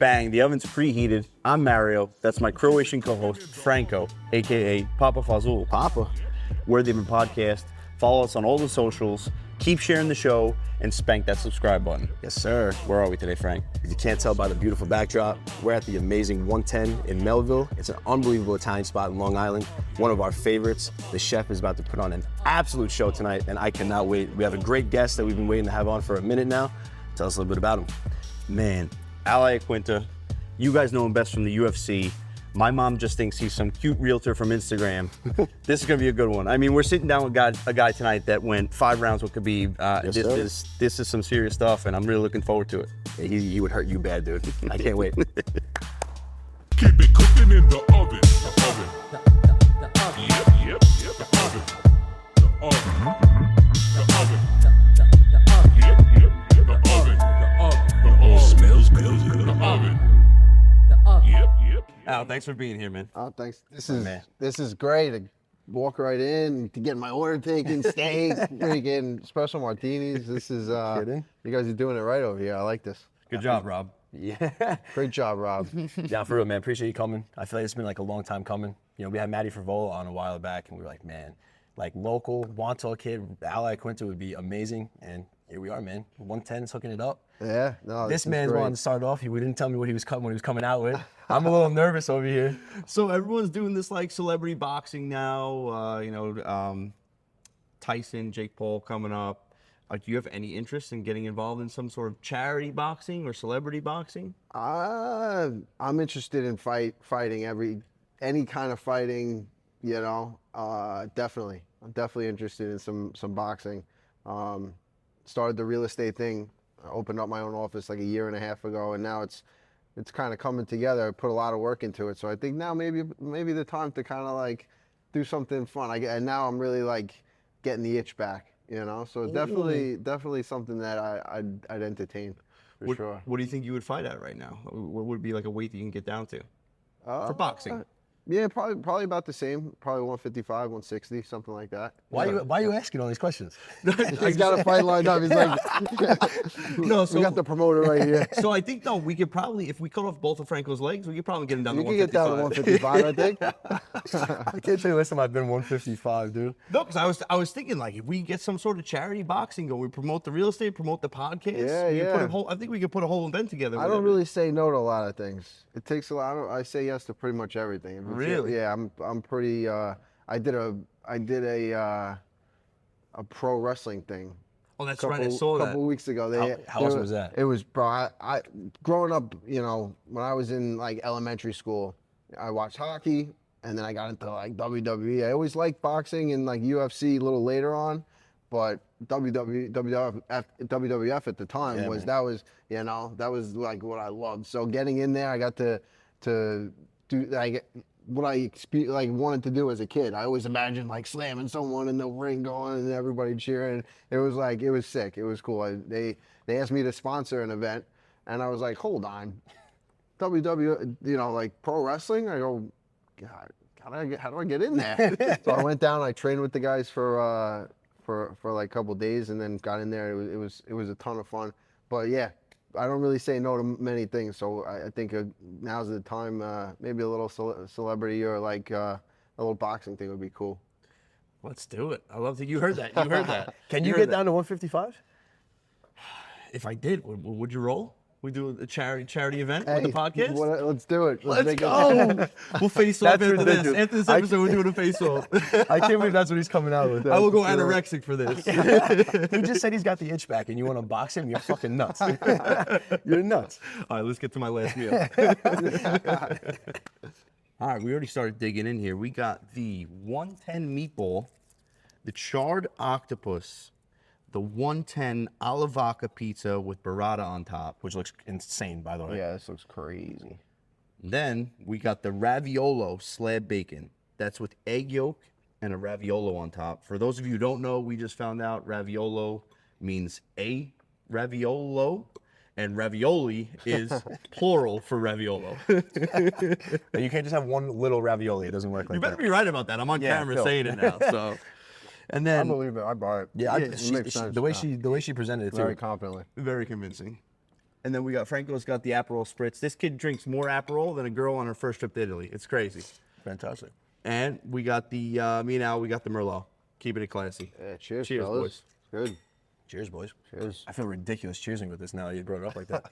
Bang, the oven's preheated. I'm Mario. That's my Croatian co-host, Franco, a.k.a. Papa Fazul. Papa. Worthy of a podcast. Follow us on all the socials. Keep sharing the show and spank that subscribe button. Yes, sir. Where are we today, Frank? If you can't tell by the beautiful backdrop, we're at the amazing 110 in Melville. It's an unbelievable Italian spot in Long Island. One of our favorites. The chef is about to put on an absolute show tonight, and I cannot wait. We have a great guest that we've been waiting to have on for a minute now. Tell us a little bit about him. Man, Iaquinta. You guys know him best from the UFC. My mom just thinks he's some cute realtor from Instagram. This is gonna be a good one. I mean, we're sitting down with a guy tonight that went 5 rounds with Khabib. This is some serious stuff, and I'm really looking forward to it. Yeah, he would hurt you bad, dude. I can't wait. Keep it cooking in the oven. The oven. The oven. Yep. The oven. The oven. The oven. Yep. The oven. The oven. The oven. Smells good. The oven. Yep. Al, thanks for being here, man. Oh, thanks. This is great. To walk right in, to get my order taken, steak, freaking special martinis. This is you guys are doing it right over here. I like this. Good job, Rob. Yeah. Great job, Rob. Yeah, for real, man. Appreciate you coming. I feel like it's been like a long time coming. You know, we had Maddie Frivola on a while back, and we were like, man, like local Wantagh kid, Iaquinta would be amazing. And here we are, man. 110 is hooking it up. Yeah, no. This man's wanting to start off. He didn't tell me what he was coming out with. I'm a little nervous over here. So everyone's doing this like celebrity boxing now. Tyson, Jake Paul coming up. Do you have any interest in getting involved in some sort of charity boxing or celebrity boxing? I'm interested in fighting any kind of fighting. You know, definitely. I'm definitely interested in some boxing. Started the real estate thing. I opened up my own office like a year and a half ago, and now it's kind of coming together. I put a lot of work into it, so I think now maybe the time to kind of like do something fun. And now I'm really like getting the itch back, you know. So definitely something that I'd entertain for sure. What do you think you would fight at right now? What would be like a weight that you can get down to for boxing? Yeah, probably about the same. Probably 155, 160, something like that. Why are you asking all these questions? He's got a fight lined up. He's like, no, so we got the promoter right here. So I think we could probably, if we cut off both of Franco's legs, we could probably get him down to 155. You can get down to 155, I think. I can't tell you last time I've been 155, dude. No, because I was thinking like if we get some sort of charity boxing going, we promote the real estate, promote the podcast. Yeah. I think we could put a whole event together. I don't really say no to a lot of things. It takes a lot. I say yes to pretty much everything. Really? Yeah, I'm pretty. I did a pro wrestling thing. Oh, that's right. I saw that. A couple weeks ago. How awesome was that? It was, bro. I growing up, you know, when I was in like elementary school, I watched hockey, and then I got into like WWE. I always liked boxing and like UFC a little later on, but WWF at the time that was like what I loved. So getting in there, I got to do like what I wanted to do as a kid. I always imagined like slamming someone in the ring going and everybody cheering. It was sick. It was cool. They asked me to sponsor an event, and I was like, hold on, WWE, you know, like pro wrestling. I go, God, how do I get in there? So I went down. I trained with the guys for like a couple of days, and then got in there. It was a ton of fun. But yeah, I don't really say no to many things, so I think now's the time. Maybe a little celebrity or like a little boxing thing would be cool. Let's do it. I love that you heard that. You heard that. Can you get down to 155? If I did, would you roll? We do a charity event with the podcast? Let's do it. Let's go. We'll face off after this. After this episode, we're doing a face off. I can't believe that's what he's coming out with. I will go anorexic for this. He just said he's got the itch back, and you want to box him? You're fucking nuts. You're nuts. All right, let's get to my last meal. All right, we already started digging in here. We got the 110 meatball, the charred octopus, the 110 alla vodka pizza with burrata on top, which looks insane, by the way. Yeah, this looks crazy. Then we got the raviolo slab bacon. That's with egg yolk and a raviolo on top. For those of you who don't know, we just found out raviolo means a raviolo, and ravioli is plural for raviolo. You can't just have one little ravioli. It doesn't work like that. You better be right about that. I'm on camera saying it now. So, and then I believe it. I buy it. Yeah, it makes sense. The way she presented it, Very confidently. very convincing. And then we got Franco's got the Aperol Spritz. This kid drinks more Aperol than a girl on her first trip to Italy. It's crazy. Fantastic. And we got the me and Al. We got the Merlot. Keeping it classy. Yeah, cheers, Cheers, fellas. boys. Good. Cheers, boys. Cheers. I feel ridiculous cheersing with this now that you brought it up like that.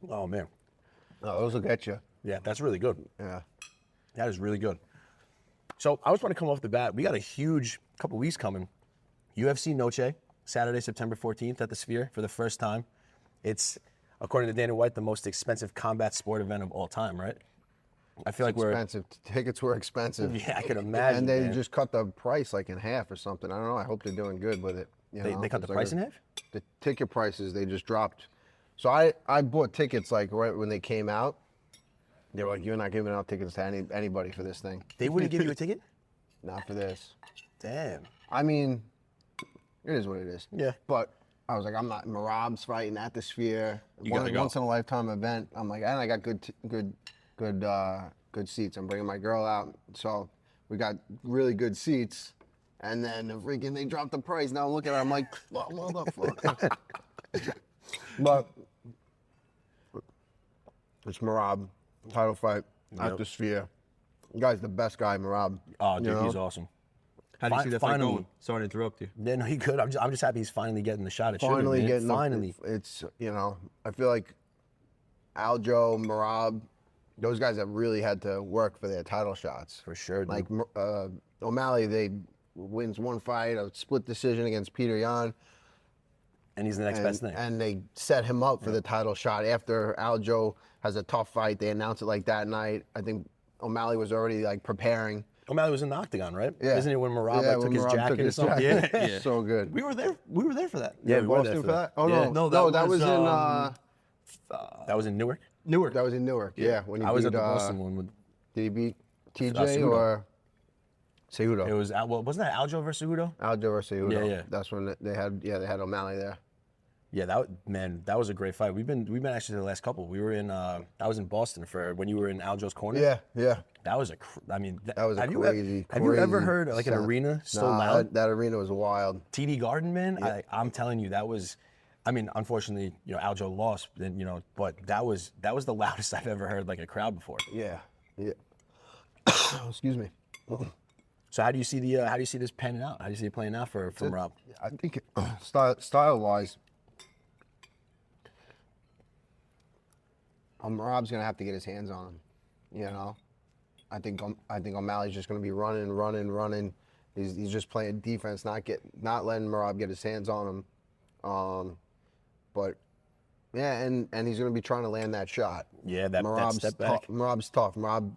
Oh, man. Oh, those will get you. Yeah, that's really good. Yeah. That is really good. So I was want to come off the bat. We got a huge couple weeks coming. UFC Noche, Saturday, September 14th at the Sphere for the first time. It's, according to Dana White, the most expensive combat sport event of all time, right? I feel like Expensive. Tickets were expensive. Yeah, I can imagine. And they man. just cut the price like in half or something. I don't know. I hope they're doing good with it. They cut the It's price like in half? The ticket prices, they just dropped. So I bought tickets like right when they came out. They were like, you're not giving out tickets to anybody for this thing. They wouldn't give you a ticket? Not for this. Damn. I mean, it is what it is. Yeah. But I was like, I'm not. Merab's fighting at the Sphere. gotta go. Once in a lifetime event. I'm like, and I got good seats. I'm bringing my girl out, so we got really good seats. And then freaking they dropped the price. Now look at it. I'm like, oh, motherfucker. But it's Merab, title fight at the Sphere. The guy's the best guy, Merab. Oh, dude, You know? he's awesome. How do you see that fight Finally. going? Sorry to interrupt you. Yeah, no, he could. I'm just happy he's finally getting the shot at Sugar, Finally man. getting finally. It's I feel like Aljo, Merab, those guys have really had to work for their title shots. For sure, dude. Like O'Malley, they wins one fight, a split decision against Peter Yan. And he's the next best thing. And they set him up for the title shot after Aljo has a tough fight. They announce it like that night. I think O'Malley was already like preparing. O'Malley was in the octagon, right? Yeah. Isn't it when Merab Yeah, took when his Merab jacket took or his something? jacket. Yeah. Yeah. So good. We were there. We were there for that. Yeah, we were there Boston for for that. that? Oh Yeah. no, No, that was in That was in Newark. Newark. that was in Newark. Yeah, when he I was beat, at the Boston one with. did he beat TJ Cejudo. or Cejudo? It was wasn't that Aljo versus Cejudo? Aljo or Cejudo. Yeah, yeah. That's when they had O'Malley there. Yeah, that was a great fight. We've been actually the last couple. We were in I was in Boston for when you were in Aljo's corner. Yeah, yeah. That was That was a have crazy. Have you ever crazy heard like an sound. arena so Nah, loud? That arena was wild. TD Garden, man. I'm telling you, that was. I mean, unfortunately, Aljo lost, then but that was the loudest I've ever heard like a crowd before. Yeah, yeah. Excuse me. So how do you see this panning out? How do you see it playing out for Rob? I think style wise, Rob's gonna have to get his hands on him. I think O'Malley's just gonna be running. He's just playing defense, not letting Merab get his hands on him. But yeah, and he's gonna be trying to land that shot. Yeah, that step back. Merab's tough. Merab,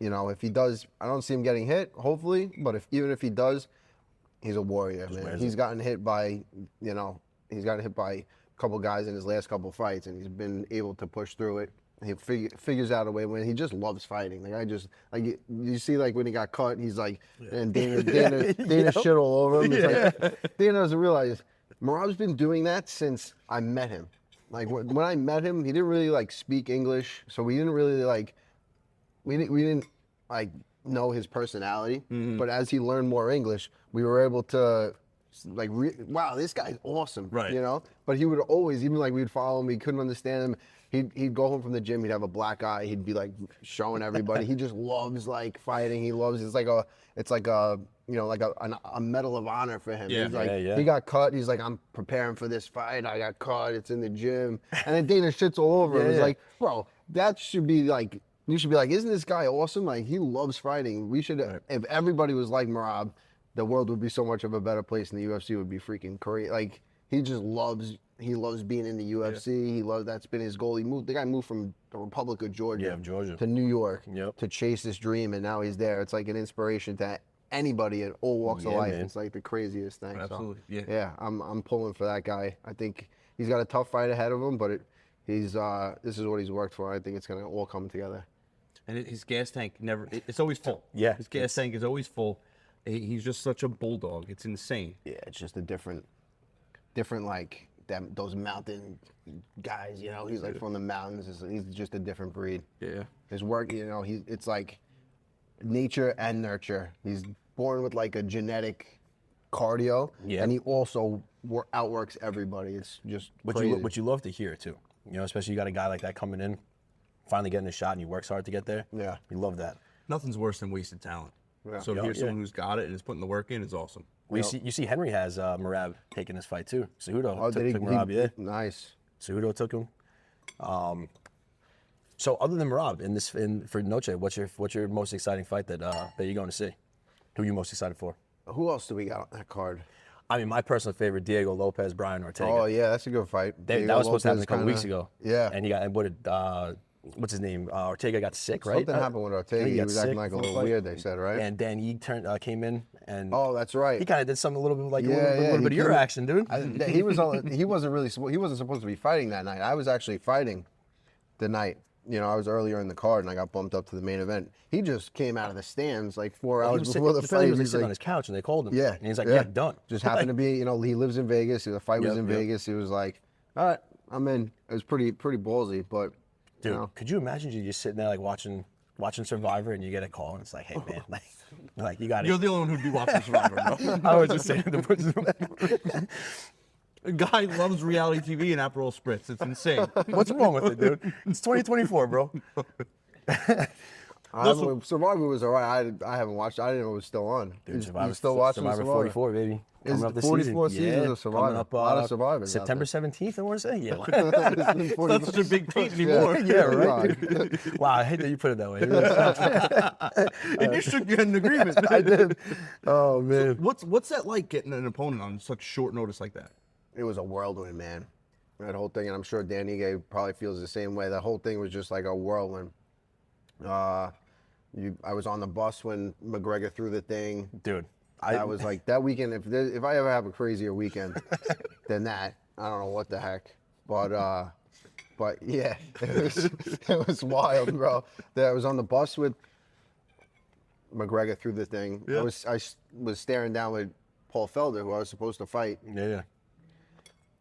if he does, I don't see him getting hit. Hopefully, but even if he does, he's a warrior, man. He's gotten hit by, a couple guys in his last couple fights, and he's been able to push through it. He figures out a way when he just loves fighting. Like I just like you see like when he got cut, he's like, and Dana shit all over him. It's like, Dana doesn't realize Merab's been doing that since I met him. Like when I met him, he didn't really like speak English, so we didn't really like we didn't like know his personality. But as he learned more English, we were able to like wow, this guy's awesome. Right. But he would always, even like we'd follow him, he couldn't understand him. He'd go home from the gym, he'd have a black eye, he'd be like showing everybody. He just loves like fighting. He loves it's like a medal of honor for him. Yeah. He's like Yeah. he got cut, he's like, I'm preparing for this fight. I got cut, it's in the gym. And then Dana shits all over him. He's like, bro, that should be like you should be like, isn't this guy awesome? Like he loves fighting. We should if everybody was like Merab, the world would be so much of a better place, and the UFC would be freaking crazy. Like he just loves being in the UFC. He loves that's been his goal. The guy moved from the Republic of Georgia, Georgia. to New York Yep. to chase this dream, and now he's there. It's like an inspiration to anybody in all walks of life. Man. It's like the craziest thing. Absolutely, So, yeah. I'm pulling for that guy. I think he's got a tough fight ahead of him, but this is what he's worked for. I think it's gonna all come together. And his gas tank it's always full. Yeah. His gas tank is always full. He's just such a bulldog. It's insane. Yeah, it's just a different like those mountain guys. He's like from the mountains. He's just a different breed. Yeah. His work, it's like nature and nurture. He's born with like a genetic cardio, Yeah. and he also outworks everybody. It's just But crazy. what you love to hear too. You know, especially you got a guy like that coming in, finally getting a shot, and he works hard to get there. Yeah. You love that. Nothing's worse than wasted talent. Yeah. So to Yeah, hear yeah. someone who's got it and is putting the work in is awesome. Well, you see Henry has Merab taking his fight too. Cejudo Oh, took did he? Merab, yeah. Nice. Cejudo took him. So other than Merab for Noche, what's your most exciting fight that you're going to see? Who are you most excited for? Who else do we got on that card? I mean, my personal favorite, Diego Lopez, Brian Ortega. Oh yeah, that's a good fight. That Diego was supposed to happen a Lopez couple kinda- weeks ago. Yeah. And he got what's his name? Ortega got sick, right? Something happened with I Ortega. think He got was acting sick like a for the little fight. weird. They said, right? And then he came in and Oh, that's right. he kind of did something a little bit like Yeah, a little yeah, bit he of your came- action, dude. He wasn't supposed to be fighting that night. I was actually fighting the night. You know, I was earlier in the card and I got bumped up to the main event. He just came out of the stands like 4 He hours was before the he fight. was like He's sitting like, on his couch and they called him. yeah, And he's like, yeah, done. Just happened to be, you know, he lives in Vegas. The fight was Yep, in yep. Vegas. He was like, all right, I'm in. It was pretty ballsy, but Dude, you know, could you imagine you just sitting there like watching Survivor and you get a call and it's like, hey man, like you got You're it. the only one who'd be watching Survivor, bro. I was just saying the A guy loves reality TV and Aperol Spritz. It's insane. What's wrong with it, dude? It's 2024, bro. Survivor was all right. I haven't watched. I didn't know it was still on. Dude, You still watching Survivor 44, baby. Is Coming up this 44 season. seasons Yeah, of Survivor. coming up, A lot of Survivors out September 17th, I want to say. Yeah. It's not such a big feat anymore. Yeah, right. Wow, I hate that you put it that way. It really sounds- And you shook your head in agreement. I did. Oh man. What's that like getting an opponent on such short notice like that? It was a whirlwind, man. That whole thing, and I'm sure Dan Ige probably feels the same way. That whole thing was just like a whirlwind. I was on the bus when McGregor threw the thing. Dude. That was like that weekend. If I ever have a crazier weekend than that, I don't know what the heck. But yeah, it was wild, bro. I was on the bus with McGregor threw the thing. Yeah. I was staring down with Paul Felder, who I was supposed to fight. Yeah.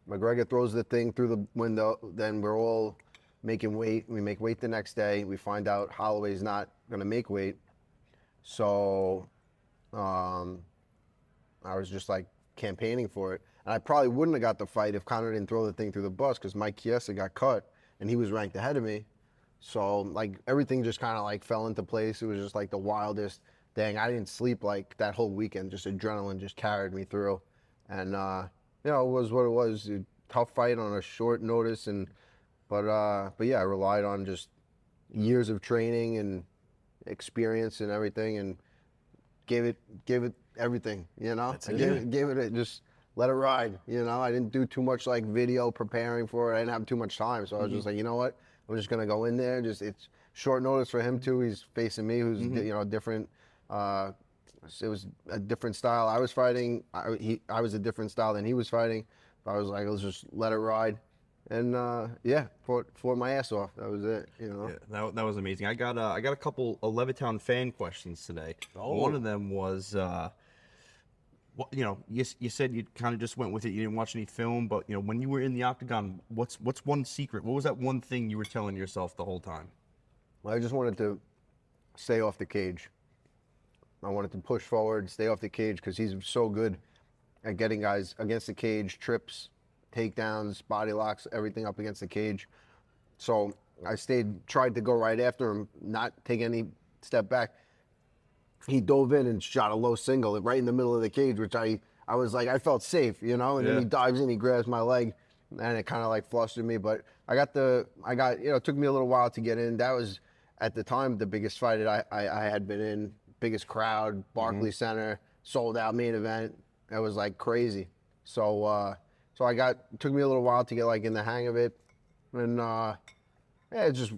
McGregor throws the thing through the window. Then we're all making weight. We make weight the next day. We find out Holloway's not going to make weight. So I was just like campaigning for it. And I probably wouldn't have got the fight if Conor didn't throw the thing through the bus because Mike Chiesa got cut and he was ranked ahead of me. So like everything just kind of like fell into place. It was just like the wildest thing. I didn't sleep like that whole weekend. Just adrenaline just carried me through. And you know, it was what it was. A tough fight on a short notice, but yeah, I relied on just years of training and experience and everything, and gave it everything. You know, That's I it. gave it just let it ride. You know, I didn't do too much like video preparing for it. I didn't have too much time, so I was just like, you know what, I'm just gonna go in there. It's short notice for him too. He's facing me, who's you know different. It was a different style. I was fighting. I was a different style than he was fighting. I was like, let's just let it ride, and yeah, fought my ass off. That was it. You know. Yeah, that was amazing. I got a couple of Levittown fan questions today. Oh. One of them was, you know, you said you kind of just went with it. You didn't watch any film, but you know, when you were in the octagon, what's one secret? What was that one thing you were telling yourself the whole time? I just wanted to stay off the cage. I wanted to push forward, stay off the cage, because he's so good at getting guys against the cage, trips, takedowns, body locks, everything up against the cage. So I tried to go right after him, not take any step back. He dove in and shot a low single right in the middle of the cage, which I was like, I felt safe, you know? And then he dives in, he grabs my leg, and it kind of like flustered me. But I got, you know, it took me a little while to get in. That was, at the time, the biggest fight that I had been in. Biggest crowd, Barclays Center, sold out main event. It was like crazy. So took me a little while to get like in the hang of it. And yeah, it just,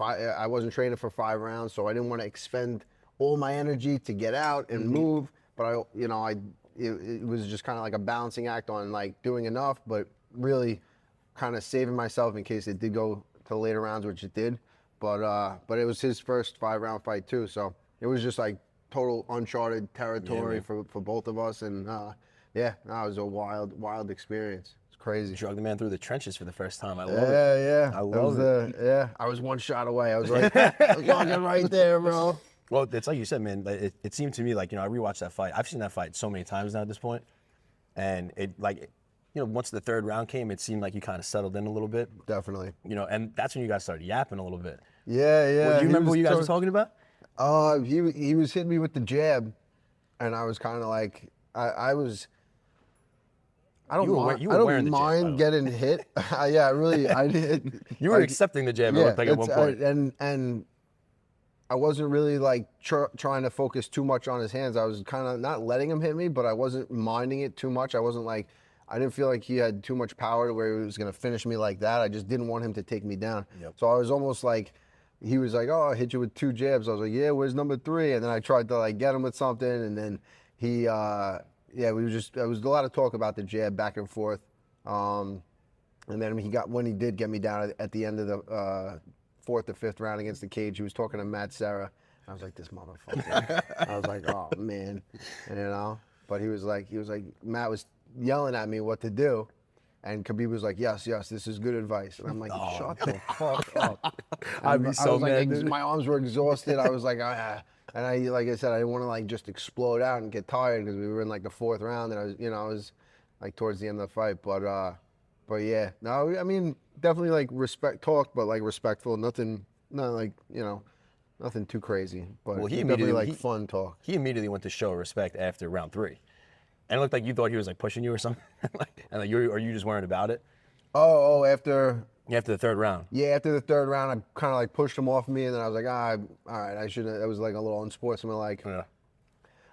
I wasn't training for 5 rounds, so I didn't want to expend all my energy to get out and move. But it was just kind of like a balancing act on like doing enough, but really kind of saving myself in case it did go to later rounds, which it did. But it was his first 5-round fight too, so it was just like total uncharted territory for both of us, and yeah, that was a wild experience. It's crazy. Drug the man through the trenches for the first time. I love it. Yeah. I love it. I was one shot away. I was right, I was walking right there, bro. Well, it's like you said, man. It seemed to me like, you know, I rewatched that fight. I've seen that fight so many times now at this point. and once the third round came, it seemed like you kind of settled in a little bit. Definitely. And that's when you guys started yapping a little bit. Yeah, yeah. Do you remember what you guys were talking about? He was hitting me with the jab, and I was kind of like, I don't mind getting hit. Yeah, really, I did. You were accepting the jab, it looked like, at one point. And I wasn't really like trying to focus too much on his hands. I was kind of not letting him hit me, but I wasn't minding it too much. I wasn't like, I didn't feel like he had too much power to where he was going to finish me like that. I just didn't want him to take me down. Yep. So I was almost like, he was like, oh, I hit you with 2 jabs. I was like, yeah, where's number 3? And then I tried to like get him with something, and then he, yeah, there was a lot of talk about the jab back and forth. And then when he did get me down at the end of the 4th or 5th round against the cage, he was talking to Matt Serra. I was like, this motherfucker. I was like, oh man, and, but he was like, Matt was yelling at me what to do. And Khabib was like, yes, this is good advice. And I'm like, shut the fuck up. I'd be so mad. Like, my arms were exhausted. I was like, ah. And I, like I said, I didn't want to like just explode out and get tired because we were in like the 4th round, and I was like towards the end of the fight. But yeah, no, I mean, definitely like talk, but like respectful. Nothing too crazy. But Well, he definitely immediately- like fun talk. He immediately went to show respect after round 3. And it looked like you thought he was like pushing you or something. And like, are you just worried about it? Oh, after After the 3rd round. Yeah, after the 3rd round, I kind of like pushed him off me, and then I was like, all right, I shouldn't. It was like a little unsportsmanlike. Yeah.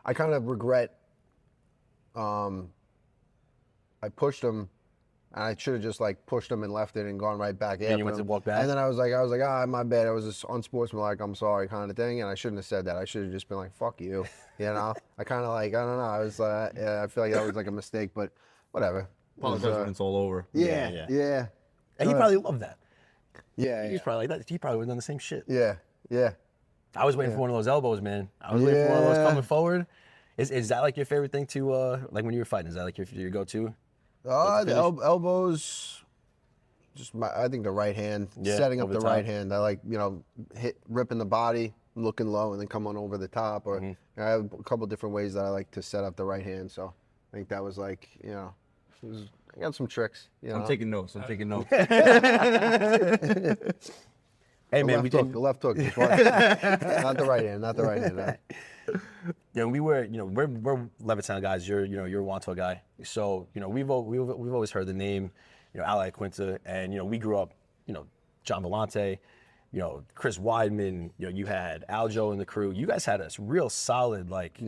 I kind of regret. I pushed him, and I should have just like pushed him and left it and gone right back after you went him. to walk back? And then I was like, my bad. I was just unsportsmanlike. I'm sorry, kind of thing. And I shouldn't have said that. I should have just been like, fuck you. You know? I kind of like, I don't know. I was yeah, I feel like that was like a mistake, but whatever. Apologize when it's all over. Yeah. And he probably loved that. Yeah. He's probably like that. He probably would have done the same shit. Yeah. I was waiting for one of those elbows, man. I was waiting for one of those coming forward. Is that like your favorite thing to, like when you were fighting, is that like your go-to? The elbows, I think the right hand, setting up over the the right top. hand. I like, ripping the body, looking low, and then coming over the top. Or I have a couple different ways that I like to set up the right hand. So I think that was like, I got some tricks. I'm taking notes. Hey man, the left hook, just one. Not the right hand. Yeah, we're Levittown guys. You're a Wanto guy. So we've always heard the name, Iaquinta, and we grew up, John Vellante, Chris Weidman. You had Aljo in the crew. You guys had a real solid like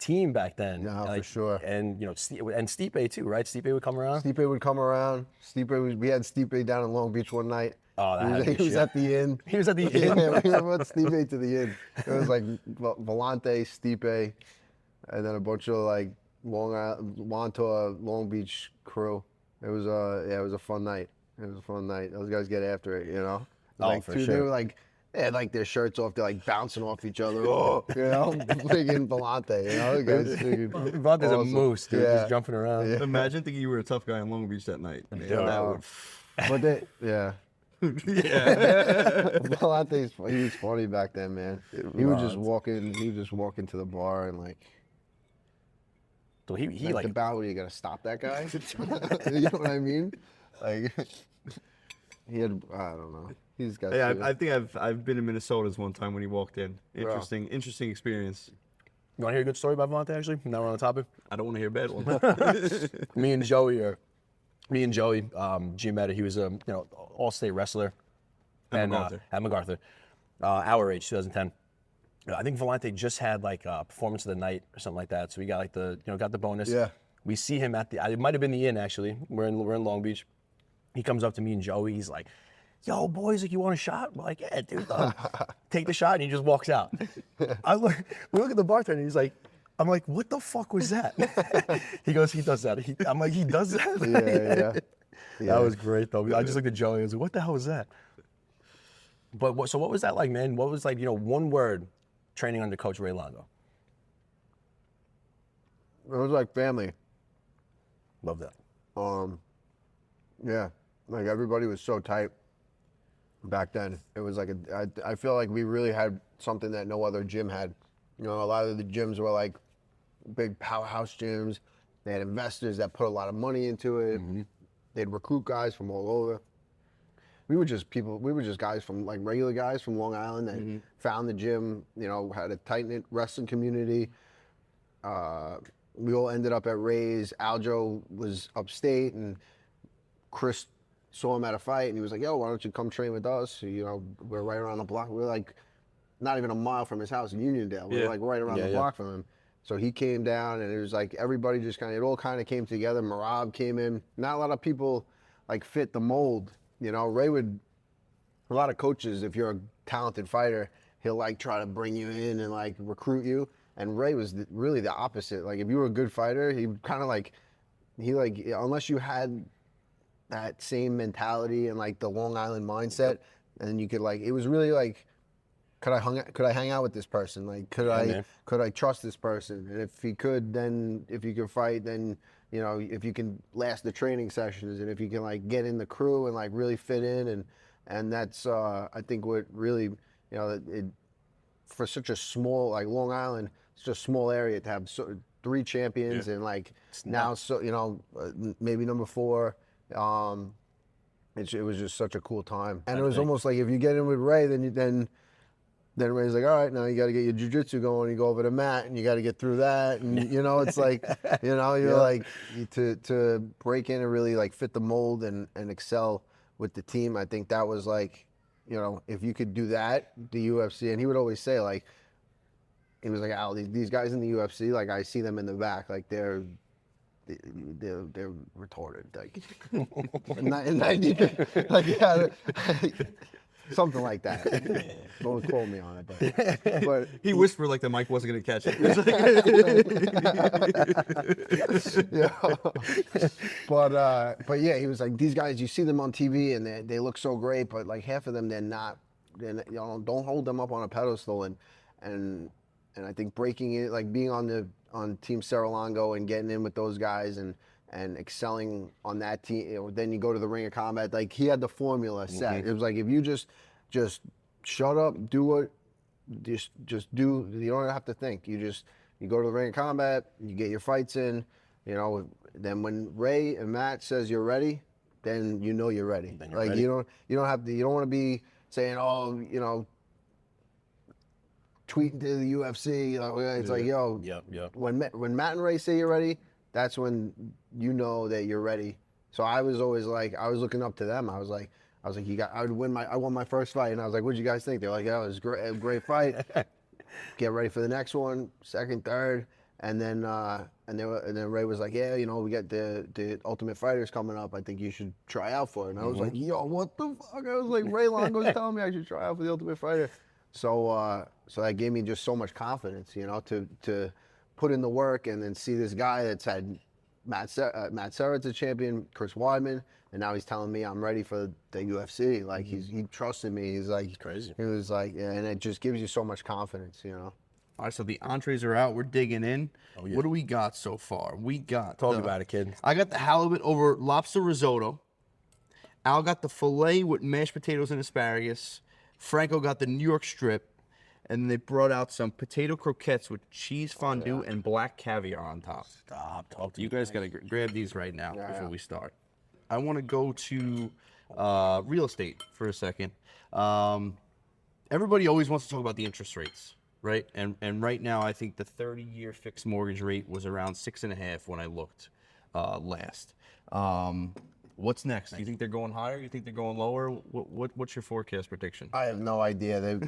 team back then. Yeah, like, for sure. And and Stipe too, right? Stipe would come around. Stipe would come around. We had Stipe down in Long Beach one night. Oh, that he was at the inn. He was at the inn. Yeah, we went Stipe to the inn. It was like Vellante, Stipe, and then a bunch of like Wanto Long Beach crew. It was it was a fun night. Those guys get after it, For They sure. were like, they had like their shirts off. They're like bouncing off each other. Friggin' Vellante, The guy's friggin' Valante's a awesome. moose, dude. Yeah. Just jumping around. Yeah. Imagine thinking you were a tough guy in Long Beach that night. But yeah. Yeah. Vellante, he was funny back then, man. He would just walk into the bar and like. So he Like like the bow, you gotta stop that guy. You know what I mean? Like he had, I don't know. He's got. Yeah, I think I've been in Minnesota's one time when he walked in. Interesting experience. You want to hear a good story about Vellante, actually? Now we're on the topic. I don't want to hear a bad one. Me and Joey, Giametta, he was a all-state wrestler. At MacArthur. At MacArthur. Our age, 2010. I think Vellante just had like a performance of the night or something like that. So we got like got the bonus. Yeah. We see him at it might have been the inn actually. We're in Long Beach. He comes up to me and Joey. He's like, "Yo, boys, like you want a shot?" We're like, "Yeah, dude." Take the shot, and he just walks out. We look at the bartender. And he's like, "I'm like, what the fuck was that?" He goes, "He does that." I'm like, "He does that?" Yeah. That was great though. I just looked at Joey. I was like, "What the hell was that?" But what was that like, man? What was like, one word training under Coach Ray Longo? It was like family. Love that. Yeah, like everybody was so tight back then. It was like I feel like we really had something that no other gym had. A lot of the gyms were like big powerhouse gyms, They had investors that put a lot of money into it. They'd recruit guys from all over. We were just guys from like regular guys from Long Island that found the gym, you know, had a tight-knit wrestling community. We all ended up at Ray's. Aljo was upstate, and Chris saw him at a fight, and he was like, yo, why don't you come train with us? You know, we're right around the block. We're like not even a mile from his house in Uniondale. We're like right around the block from him. So he came down, and it was like everybody just it all kind of came together. Merab came in. Not a lot of people like fit the mold. You know, a lot of coaches, if you're a talented fighter, he'll like try to bring you in and like recruit you. And Ray was really the opposite. Like if you were a good fighter, he kind of like, unless you had that same mentality and like the Long Island mindset, and you could like, it was really like, could I hang out with this person? Like, could I trust this person? And if he could, then if you could fight, then, you know, if you can last the training sessions, and if you can like get in the crew and like really fit in, and that's I think what really, you know, for such a small, like Long Island, it's just a small area to have 3 champions and like now, so you know, maybe number 4. It was just such a cool time, and it was almost like if you get in with Ray, then Ray's like, all right, now you got to get your jiu-jitsu going. You go over the mat, and you got to get through that, and you know, it's like, you know, you're like to break in and really like fit the mold and excel with the team. I think that was like, you know, if you could do that, the UFC, and he would always say like, he was like, Al, these guys in the UFC, like I see them in the back, like they're retarded, like, like yeah, something like that. Don't quote me on it, but He whispered like the mic wasn't going to catch it. yeah. But yeah, he was like, these guys, you see them on TV and they look so great, but like half of them, they're not. You know, don't hold them up on a pedestal, and I think breaking it, like being on Team Serra-Longo and getting in with those guys and excelling on that team. You know, then you go to the Ring of Combat. Like he had the formula set. It was like if you just shut up, do what, just do. You don't have to think. You go to the Ring of Combat. You get your fights in. You know, then when Ray and Matt says you're ready, then you know you're ready. Like ready. You don't have to. You don't want to be saying, oh, you know, tweeting to the UFC. It's like, yo, when Matt and Ray say you're ready, that's when you know that you're ready. So I was always like, I was looking up to them. I was like, I won my first fight, and I was like, what'd you guys think? They're like, yeah, it was a great fight. Get ready for the next one, second, third, and then Ray was like, yeah, you know, we got the Ultimate Fighters coming up. I think you should try out for it. And I was like, yo, what the fuck? I was like, Ray Longo's telling me I should try out for the Ultimate Fighter. So that gave me just so much confidence, you know, to put in the work and then see this guy that's had Matt Serra's a champion, Chris Weidman, and now he's telling me I'm ready for the UFC. Like he trusted me. He's like crazy. He was like, yeah, and it just gives you so much confidence, you know. All right, so the entrees are out. We're digging in. Oh, yeah. What do we got so far? We got Talk about it, kid. I got the halibut over lobster risotto. Al got the filet with mashed potatoes and asparagus. Franco got the New York strip. And they brought out some potato croquettes with cheese fondue and black caviar on top. Stop. Talk to You guys got to grab these right now before we start. I want to go to real estate for a second. Everybody always wants to talk about the interest rates, right? And right now, I think the 30-year fixed mortgage rate was around 6.5 when I looked last. What's next? Do you think they're going higher? You think they're going lower? What's your forecast prediction? I have no idea.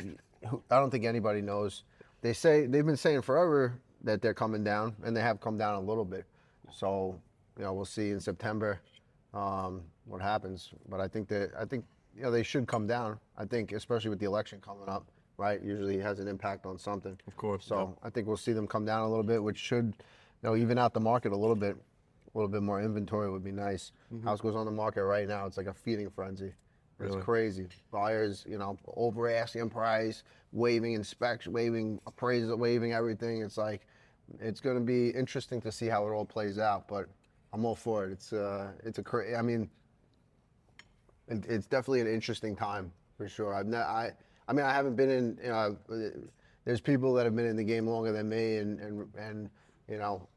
I don't think anybody knows. They've been saying forever that they're coming down, and they have come down a little bit. So, you know, we'll see in September what happens. But I think you know, they should come down. I think, especially with the election coming up, right? Usually it has an impact on something. Of course. So I think we'll see them come down a little bit, which should, you know, even out the market a little bit. A little bit more inventory would be nice. House goes on the market right now. It's like a feeding frenzy. It's crazy. Buyers, you know, over asking price, waiving inspection, waiving appraisal, waiving everything. It's like, it's going to be interesting to see how it all plays out. But I'm all for it. I mean, it's definitely an interesting time for sure. I haven't been in. There's people that have been in the game longer than me, and You know,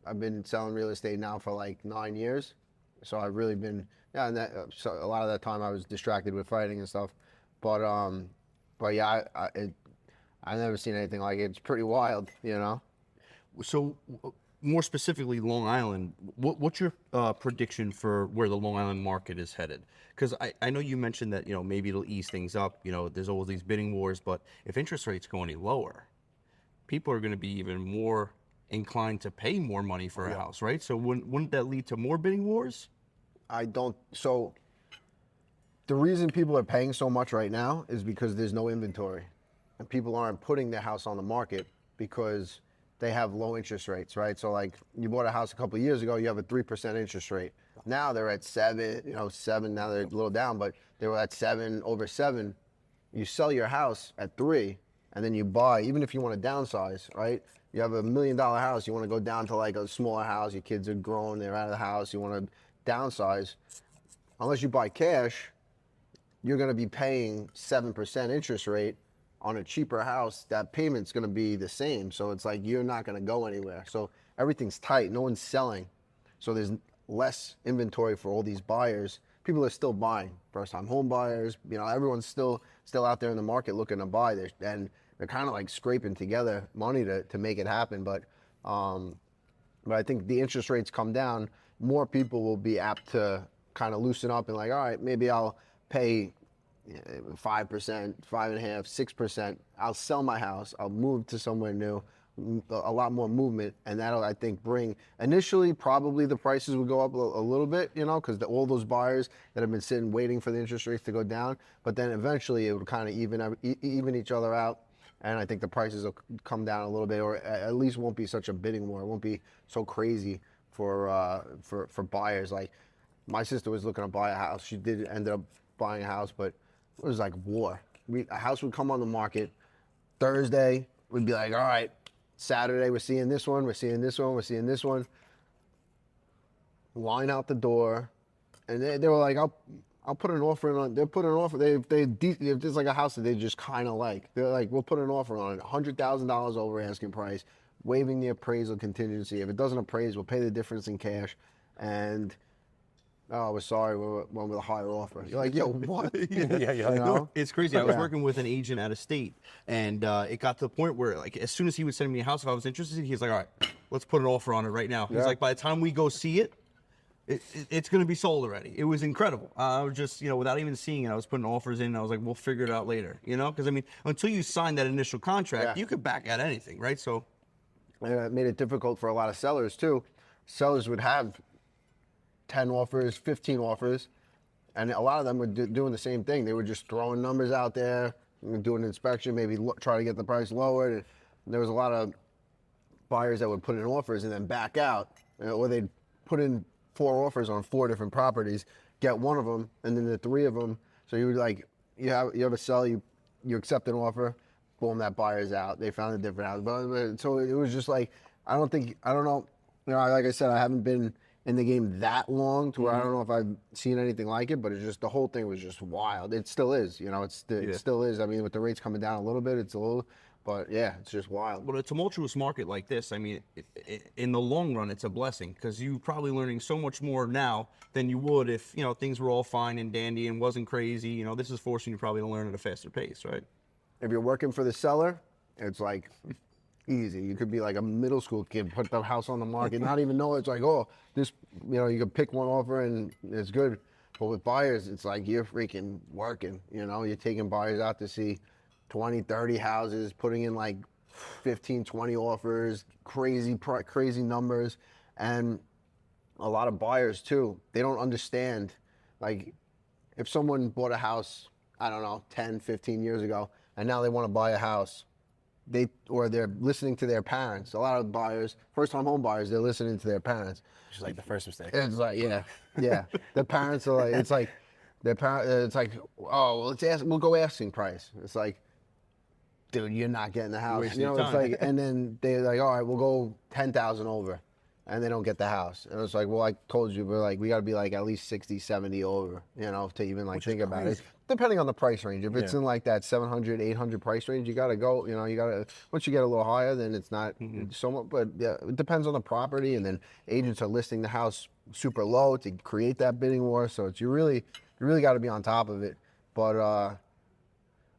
I've been selling real estate now for like 9 years, so I've really been and that so a lot of that time I was distracted with fighting and stuff, but yeah, I've never seen anything like it. It's pretty wild, you know. So, more specifically, Long Island. What's your prediction for where the Long Island market is headed? Because I know you mentioned that maybe it'll ease things up. There's always these bidding wars, but if interest rates go any lower, people are going to be even more inclined to pay more money for a house, right? So wouldn't that lead to more bidding wars? I don't. So the reason people are paying so much right now is because there's no inventory, and people aren't putting their house on the market because they have low interest rates, right? So like you bought a house a couple of years ago, you have a 3% interest rate. Now they're at 7. Now they're a little down, but they were at 7, over 7. You sell your house at 3, and then you buy. Even if you want to downsize, right? You have $1 million house, you want to go down to like a smaller house. Your kids are grown, they're out of the house. You want to downsize. Unless you buy cash, you're going to be paying 7% interest rate on a cheaper house. That payment's going to be the same. So it's like you're not going to go anywhere. So everything's tight. No one's selling. So there's less inventory for all these buyers. People are still buying. First-time home buyers. Everyone's still out there in the market looking to buy. And they're kind of like scraping together money to make it happen. But I think the interest rates come down, more people will be apt to kind of loosen up and like, all right, maybe I'll pay 5%, 5.5%, 6%. I'll sell my house. I'll move to somewhere new. A lot more movement, and that'll, I think, bring. Initially, probably the prices will go up a little bit, because all those buyers that have been sitting waiting for the interest rates to go down. But then eventually, it would kind of even each other out, and I think the prices will come down a little bit, or at least won't be such a bidding war. It won't be so crazy for buyers. Like my sister was looking to buy a house. She did end up buying a house, but it was like war. A house would come on the market Thursday. We'd be like, all right, Saturday we're seeing this one, we're seeing this one, we're seeing this one. Line out the door, and they were like, I'll put an offer in on. They'll put an offer. If there's like a house that they just kind of like, they're like, we'll put an offer on it, $100,000 over asking price, waiving the appraisal contingency. If it doesn't appraise, we'll pay the difference in cash, and. Oh, we're sorry, we went with a higher offer. You're like, yo, what? It's crazy. I was working with an agent out of state, and it got to the point where, like, as soon as he would send me a house, if I was interested, he's like, all right, let's put an offer on it right now. He's like, by the time we go see it, it's going to be sold already. It was incredible. I was just, without even seeing it, I was putting offers in, and I was like, we'll figure it out later, Because, until you sign that initial contract, you could back out anything, right? So it made it difficult for a lot of sellers, too. Sellers would have 10 offers, 15 offers, and a lot of them were doing the same thing. They were just throwing numbers out there, doing an inspection, maybe try to get the price lowered. And there was a lot of buyers that would put in offers and then back out, or they'd put in 4 offers on 4 different properties, get one of them, and then the 3 of them. So you would like, you have a sell, you accept an offer, boom, that buyer's out. They found a different house. But so it was just like, I don't know. Like I said, I haven't been in the game that long to where I don't know if I've seen anything like it, but it's just, the whole thing was just wild. It still is, it still is. With the rates coming down a little bit, it's a little, but yeah, it's just wild. But a tumultuous market like this, in the long run, it's a blessing, because you're probably learning so much more now than you would if, things were all fine and dandy and wasn't crazy. This is forcing you probably to learn at a faster pace, right? If you're working for the seller, it's like easy. You could be like a middle school kid, put the house on the market, not even know it's like, oh, this, you could pick one offer and it's good. But with buyers, it's like you're freaking working, you're taking buyers out to see 20, 30 houses, putting in like 15, 20 offers, crazy numbers. And a lot of buyers too, they don't understand. Like if someone bought a house, I don't know, 10, 15 years ago, and now they want to buy a house, they're listening to their parents. A lot of buyers, first-time home buyers, they're listening to their parents. Which is like the first mistake. It's like, yeah. The parents are like, it's like, it's like, oh, well, we'll go asking price. It's like, dude, you're not getting the house. Wasting time. It's like, and then they're like, all right, we'll go 10,000 over. and they don't get the house. And it's like, well, I told you, but like we got to be like at least 60, 70 over, you know, to even like think about it. Depending on the price range. If it's in like that 700, 800 price range, you got to go, you know, you got to, once you get a little higher, then it's not so much, but yeah, it depends on the property. And then agents are listing the house super low to create that bidding war. So it's, you really got to be on top of it. But,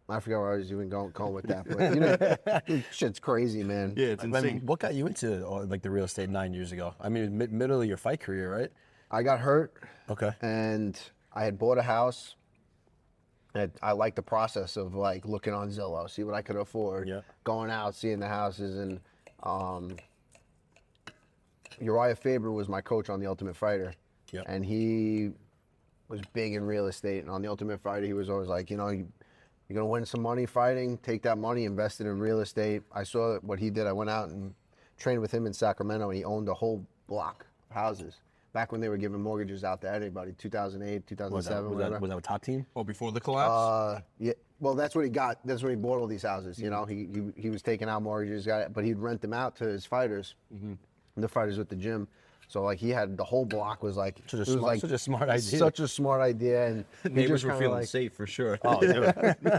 I forgot where I was even going with that, but you know, shit's crazy, man. Yeah, it's I insane. mean, what got you into like the real estate 9 years ago? I mean, middle of your fight career, right? I got hurt. Okay. And I had bought a house. And I liked the process of like looking on Zillow, see what I could afford, going out, seeing the houses, and Uriah Faber was my coach on The Ultimate Fighter, and he was big in real estate. And on The Ultimate Fighter, he was always like, you know, you're gonna win some money fighting, take that money, invest it in real estate. I saw what he did. I went out and trained with him in Sacramento, and he owned a whole block of houses. Back when they were giving mortgages out to anybody, 2008, 2007, whatever. Was that a top team? Oh, before the collapse? Yeah. Well, that's what he got. That's when he bought all these houses. You know, he was taking out mortgages, but he'd rent them out to his fighters, the fighters with the gym. So like he had the whole block was like Such a smart idea. Such a smart idea, and he Neighbors just were kinda feeling like, safe for sure. Oh, dude.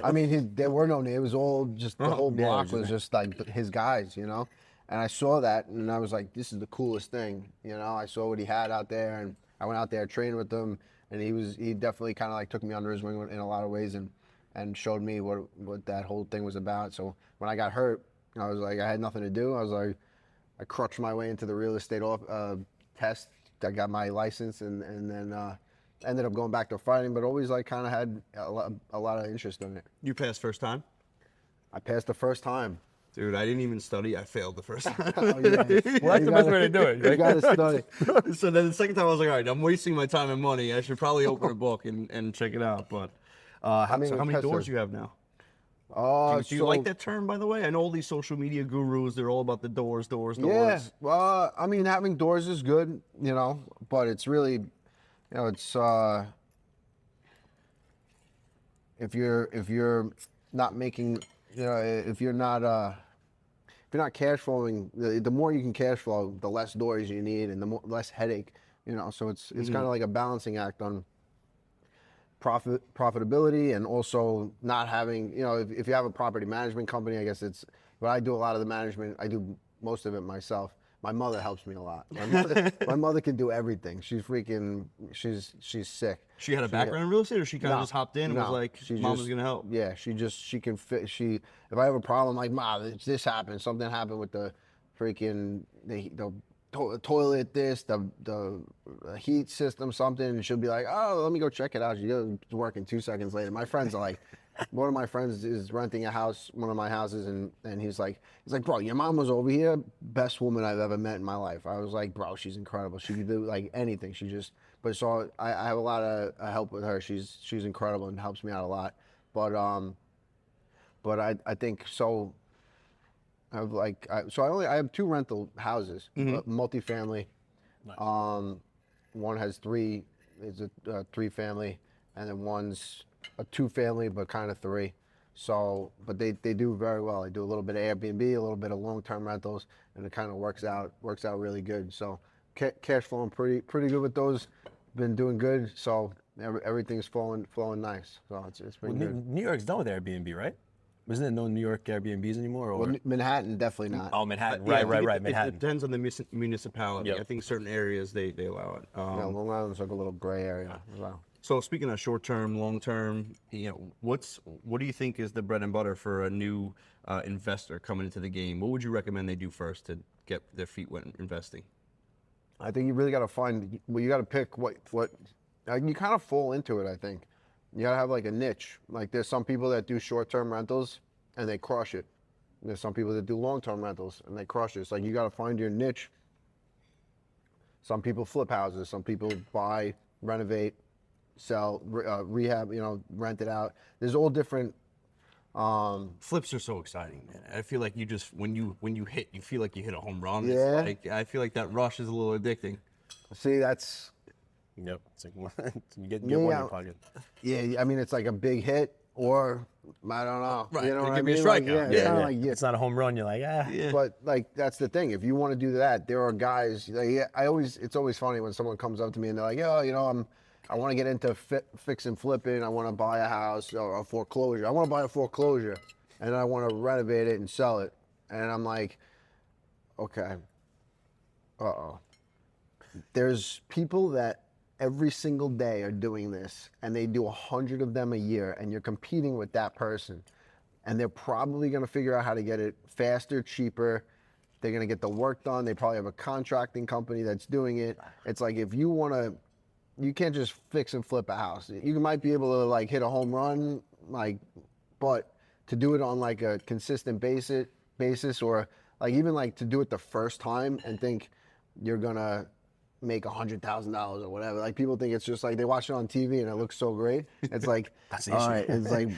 I mean, there were no neighbors. All just the whole block it was just like his guys, you know. And I saw that, and I was like, this is the coolest thing, you know. I saw what he had out there, and I went out there, trained with him, and he definitely kind of like took me under his wing in a lot of ways, and showed me what that whole thing was about. So when I got hurt, I was like, I had nothing to do. I was like, I crutched my way into the real estate test. I got my license, and then ended up going back to fighting, but always like kind of had a lot of interest in it. You passed first time? I passed the first time. Dude, I didn't even study. I failed the first time. Oh, yeah. Well, that's the best way to do it. You got to study. So then the second time I was like, all right, I'm wasting my time and money. I should probably open a book and check it out. But how mean, many with doors Tesla- do you have now? Do you So- like that term, by the way? I know all these social media gurus, they're all about the doors. Yeah, well, I mean, having doors is good, you know, but it's really, you know, it's if you're not making, you know, if you're not cash flowing, the more you can cash flow, the less doors you need, and the less headache, you know. So it's kind of like a balancing act on profitability, and also not having, you know, if you have a property management company, I guess but I do a lot of the management. I do most of it myself. My mother helps me a lot. My mother can do everything. She's sick. She had a background in real estate, or she kind of just hopped in and was like, Mom was going to help? Yeah, she can fit. If I have a problem, like, Ma, this happened, something happened with the freaking, the toilet, the heat system, something, and she'll be like, oh, let me go check it out. She's working 2 seconds later. My friends are like, one of my friends is renting a house, one of my houses, and he's like, bro, your mom was over here, best woman I've ever met in my life. I was like, bro, she's incredible. She can do like anything. So I have a lot of help with her. She's incredible and helps me out a lot. But I think so. I have 2 rental houses, multifamily. Nice. One has 3, is a 3-family, and then one's a 2-family, but kind of 3. So, but they do very well. I do a little bit of Airbnb, a little bit of long-term rentals, and it kind of works out really good. So, cash flowing pretty good with those. Been doing good. So everything's flowing nice. So it's been good. New York's done with Airbnb, right? Isn't there no New York Airbnbs anymore? Or? Well, Manhattan definitely not. Oh, Manhattan. Yeah, Right. It Manhattan. depends on the municipality. Yep. I think certain areas, they allow it. Yeah, Long Island's like a little gray area. Wow. So speaking of short-term, long-term, you know, what do you think is the bread and butter for a new investor coming into the game? What would you recommend they do first to get their feet wet investing? I think you really got to find. Well, you got to pick what. You kind of fall into it. I think you got to have like a niche. Like there's some people that do short-term rentals and they crush it. There's some people that do long-term rentals and they crush it. It's like you got to find your niche. Some people flip houses. Some people buy, renovate, sell, rehab. You know, rent it out. There's all different. Flips are so exciting, man. I feel like you just when you hit, you feel like you hit a home run. Yeah. I feel like that rush is a little addicting. See, that's. Yep. It's like you get one in your pocket. Yeah, I mean, it's like a big hit, or I don't know. Right, You know it what I could be a mean? Like, strikeout. yeah, Yeah, it's kinda Yeah. like, yeah. It's not a home run. You're like, Yeah. But like that's the thing. If you want to do that, there are guys. Like, yeah, it's always funny when someone comes up to me and they're like, "Yo, I want to get into fix and flipping. I want to buy a house or a foreclosure. I want to buy a foreclosure, and I want to renovate it and sell it." And I'm like, "Okay, there's people that every single day are doing this, and they do 100 of them a year, and you're competing with that person, and they're probably going to figure out how to get it faster, cheaper. They're going to get the work done. They probably have a contracting company that's doing it. It's like if you want to, you can't just fix and flip a house. You might be able to like hit a home run, like, but to do it on like a consistent basis, or like even like to do it the first time and think you're gonna make $100,000 or whatever. Like people think it's just like they watch it on TV and it looks so great. It's like, That's the all issue. right, it's like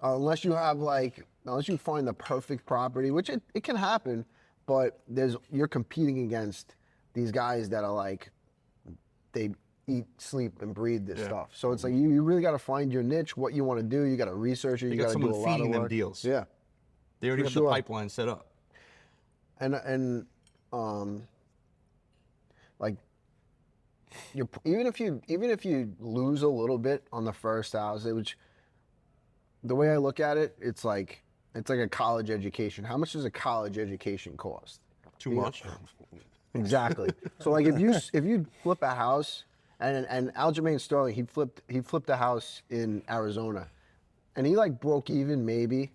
unless you find the perfect property, which it can happen, but you're competing against these guys that are like, they eat, sleep, and breathe this stuff. So it's like you really got to find your niche, what you want to do. You got to research it. They You got got to do a someone lot of feeding them work. deals. Yeah, They already For have sure. the pipeline set up. and like even if you lose a little bit on the first house, the way I look at it, it's like a college education. How much does a college education cost? Too much. Exactly. So like if you flip a house, and Aljamain Sterling, he flipped a house in Arizona, and he like broke even maybe,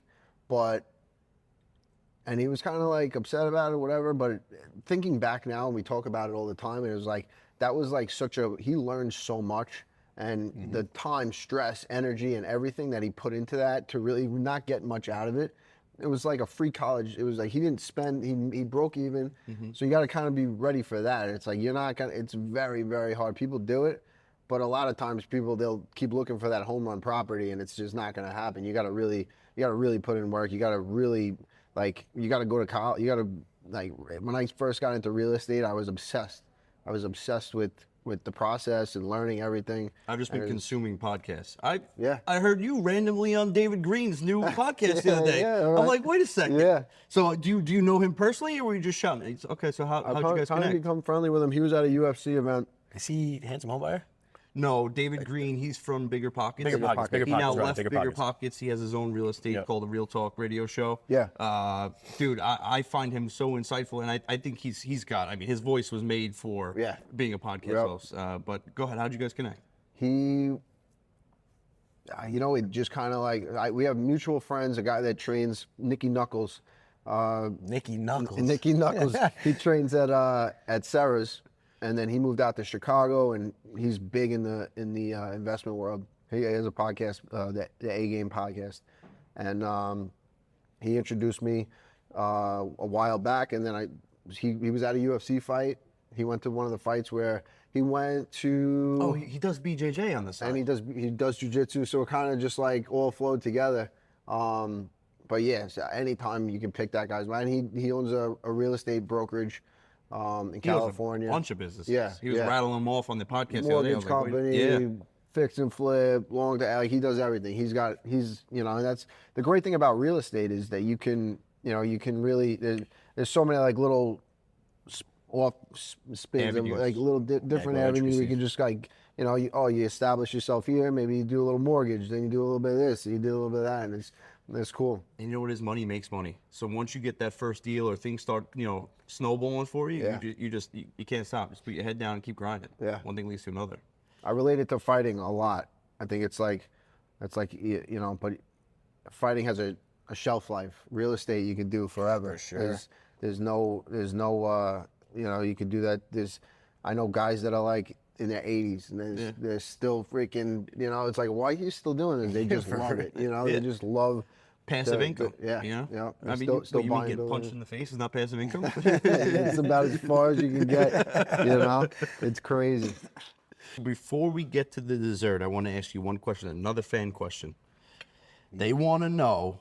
and he was kind of like upset about it or whatever. But thinking back now, and we talk about it all the time, and it was like that was like he learned so much, and the time, stress, energy, and everything that he put into that to really not get much out of it. It was like a free college. It was like he didn't spend. He broke even. So you got to kind of be ready for that. It's like you're not gonna. It's very, very hard. People do it, but a lot of times they'll keep looking for that home run property, and it's just not gonna happen. You got to really put in work. You got to really you got to go to college. You got to when I first got into real estate, I was obsessed. I was obsessed with the process and learning everything. I've just been consuming podcasts. Yeah. I heard you randomly on David Green's new podcast the other day. yeah, I'm right. like, wait a second. Yeah. So do you know him personally, or were you just shouting? Okay, so how'd you guys Kind of connect? become friendly with him. He was at a UFC event. Is he handsome homebuyer? No, David Green. He's from Bigger Pockets. Bigger Pockets, Bigger He now Pockets, right, left Bigger Bigger Pockets. Pockets. He has his own real estate Yep. called the Real Talk Radio Show. Yeah. Dude, I find him so insightful, and I think he's got. I mean, his voice was made for being a podcast Yep. host. But go ahead. How'd you guys connect? He, it just kind of like we have mutual friends. A guy that trains Nicky Knuckles. Nicky Knuckles. Nicky Knuckles. He trains at Sarah's, and then he moved out to Chicago, and he's big in the investment world. He has a podcast, the A Game podcast, and he introduced me a while back, and then he was at a UFC fight. He went to one of the fights where he went to. Oh, he does BJJ on the side. And he does jujitsu, so it kind of just like all flowed together. But yeah, so anytime you can pick that guy's mind. He owns a real estate brokerage in He owns California. a bunch of businesses. Yeah, He was yeah. rattling them off on the podcast the other day. I Mortgage was like, wait, company, fix and flip, long day. Like he does everything. And that's the great thing about real estate is that you can really there's so many like little off spins and Avenues. like little different Yeah, avenues. You intricacies. can just like you establish yourself here. Maybe you do a little mortgage, then you do a little bit of this, you do a little bit of that, and it's cool. And you know what is? Money makes money. So once you get that first deal or things start, snowballing for you, Yeah. you can't stop. Just put your head down and keep grinding. Yeah. One thing leads to another. I relate it to fighting a lot. I think it's like, but fighting has a shelf life. Real estate you can do forever. For sure. There's no, you can do that. I know guys that are like in their 80s and they're still freaking, it's like, why are you still doing this? They just love it, They just love Passive income. Yeah. Yeah. Yeah. I mean, Still you mean buying get buildings. punched in the face is not passive income? It's about as far as you can get, It's crazy. Before we get to the dessert, I want to ask you one question, another fan question. They want to know.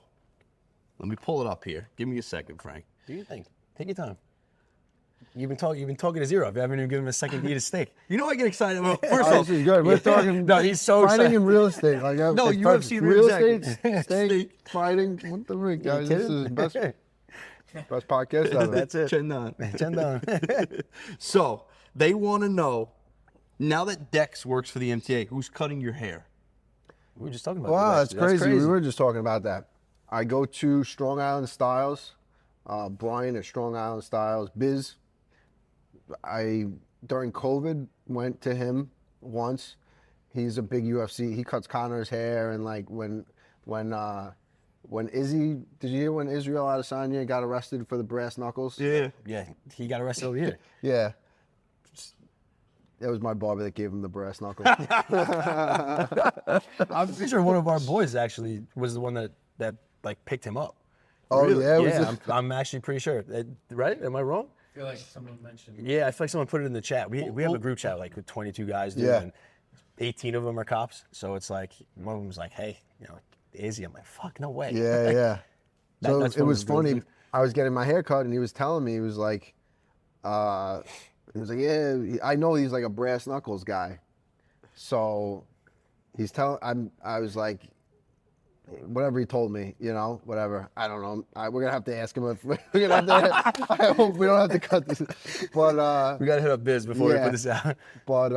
Let me pull it up here. Give me a second, Frank. Do you think? Take your time. You've been talking his ear off. You haven't even given him a second to eat a steak. You know I get excited about. First of Oh, all, this is good. We're talking. No, he's so fighting excited. in real estate. Like No, it's UFC perfect. real estate, Steak. steak, fighting. What the freak, guys? This is best podcast ever. That's it. Chendan. $10. So they want to know now that Dex works for the MTA, who's cutting your hair? We were just talking about Wow, that. that's crazy. We were just talking about that. I go to Strong Island Styles. Brian at Strong Island Styles. Biz. During COVID, went to him once. He's a big UFC. He cuts Connor's hair, and like when Izzy, did you hear when Israel Adesanya got arrested for the brass knuckles? Yeah. Yeah, he got arrested over here. Yeah. It was my barber that gave him the brass knuckles. I'm pretty sure one of our boys actually was the one that like picked him up. Oh yeah, it was Yeah, I'm actually pretty sure. Right? Am I wrong? I feel like someone mentioned. Yeah, I feel like someone put it in the chat. We have a group chat like with 22 guys, dude, Yeah. and 18 of them are cops. So it's like one of them was like, "Hey, Izzy." I'm like, "Fuck, no way." Yeah, yeah. So that's it one was of the good funny. things. I was getting my hair cut, and he was telling me, he was like, yeah, I know he's like a brass knuckles guy. So he's I was like, whatever he told me, whatever. I don't know. We're gonna have to ask him if we're gonna have to. I hope we don't have to cut this, but We gotta hit up Biz before we yeah. put this out. But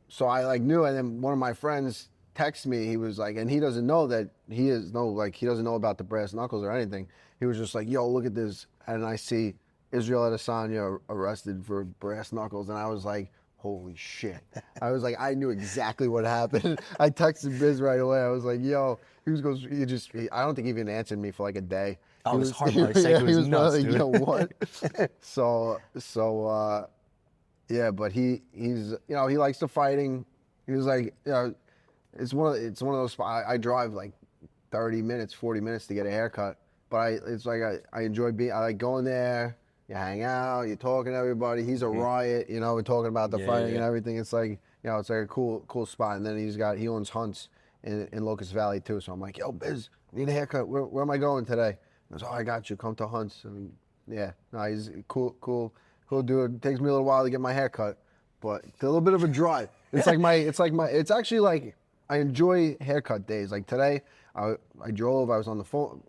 so I like knew, and then one of my friends texted me. He was like, and he doesn't know that he doesn't know about the brass knuckles or anything. He was just like, yo, look at this, and I see Israel Adesanya arrested for brass knuckles, and I was like, holy shit. I was like, I knew exactly what happened. I texted Biz right away. I was like, yo, I don't think he even answered me for like a day. Oh, He his was- heart probably sank to he his was nuts, like, dude. yo, what? Yeah, but he's he likes the fighting. He was like, it's one of those spots. I drive like 30 minutes, 40 minutes to get a haircut, but I enjoy I like going there. You hang out, you're talking to everybody. He's a riot, we're talking about the fighting and everything. It's like, it's like a cool spot. And then he owns Hunts in Locust Valley too. So I'm like, yo, Biz, I need a haircut. Where am I going today? He goes, oh, I got you. Come to Hunts. And yeah, no, he's cool dude. It takes me a little while to get my hair cut, but it's a little bit of a drive. It's actually like, I enjoy haircut days. Like today, I drove, I was on the phone.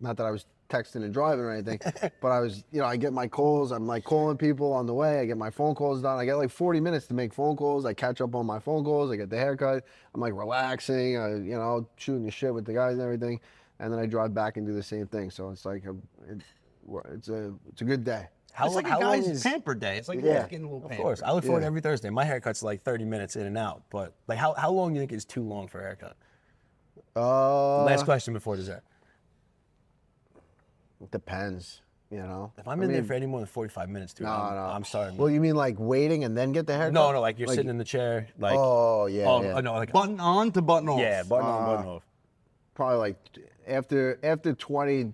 Not that I was texting and driving or anything, but I was, I get my calls. I'm like calling people on the way. I get my phone calls done. I get like 40 minutes to make phone calls. I catch up on my phone calls. I get the haircut. I'm like relaxing, shooting the shit with the guys and everything. And then I drive back and do the same thing. So it's like, it's a good day. It's like a long guy's is- pamper day. It's like Yeah. getting a little Of pampered. course, I look forward Yeah. every Thursday. My haircut's like 30 minutes in and out, but like how long do you think is too long for a haircut? Last question before dessert. It depends, If I'm in there for any more than 45 minutes, dude, No. I'm sorry. Well, you mean like waiting and then get the haircut? no, like you're sitting in the chair, like Oh, yeah, yeah. no, like Button on to button off. yeah, button on, button off. Probably like after 20.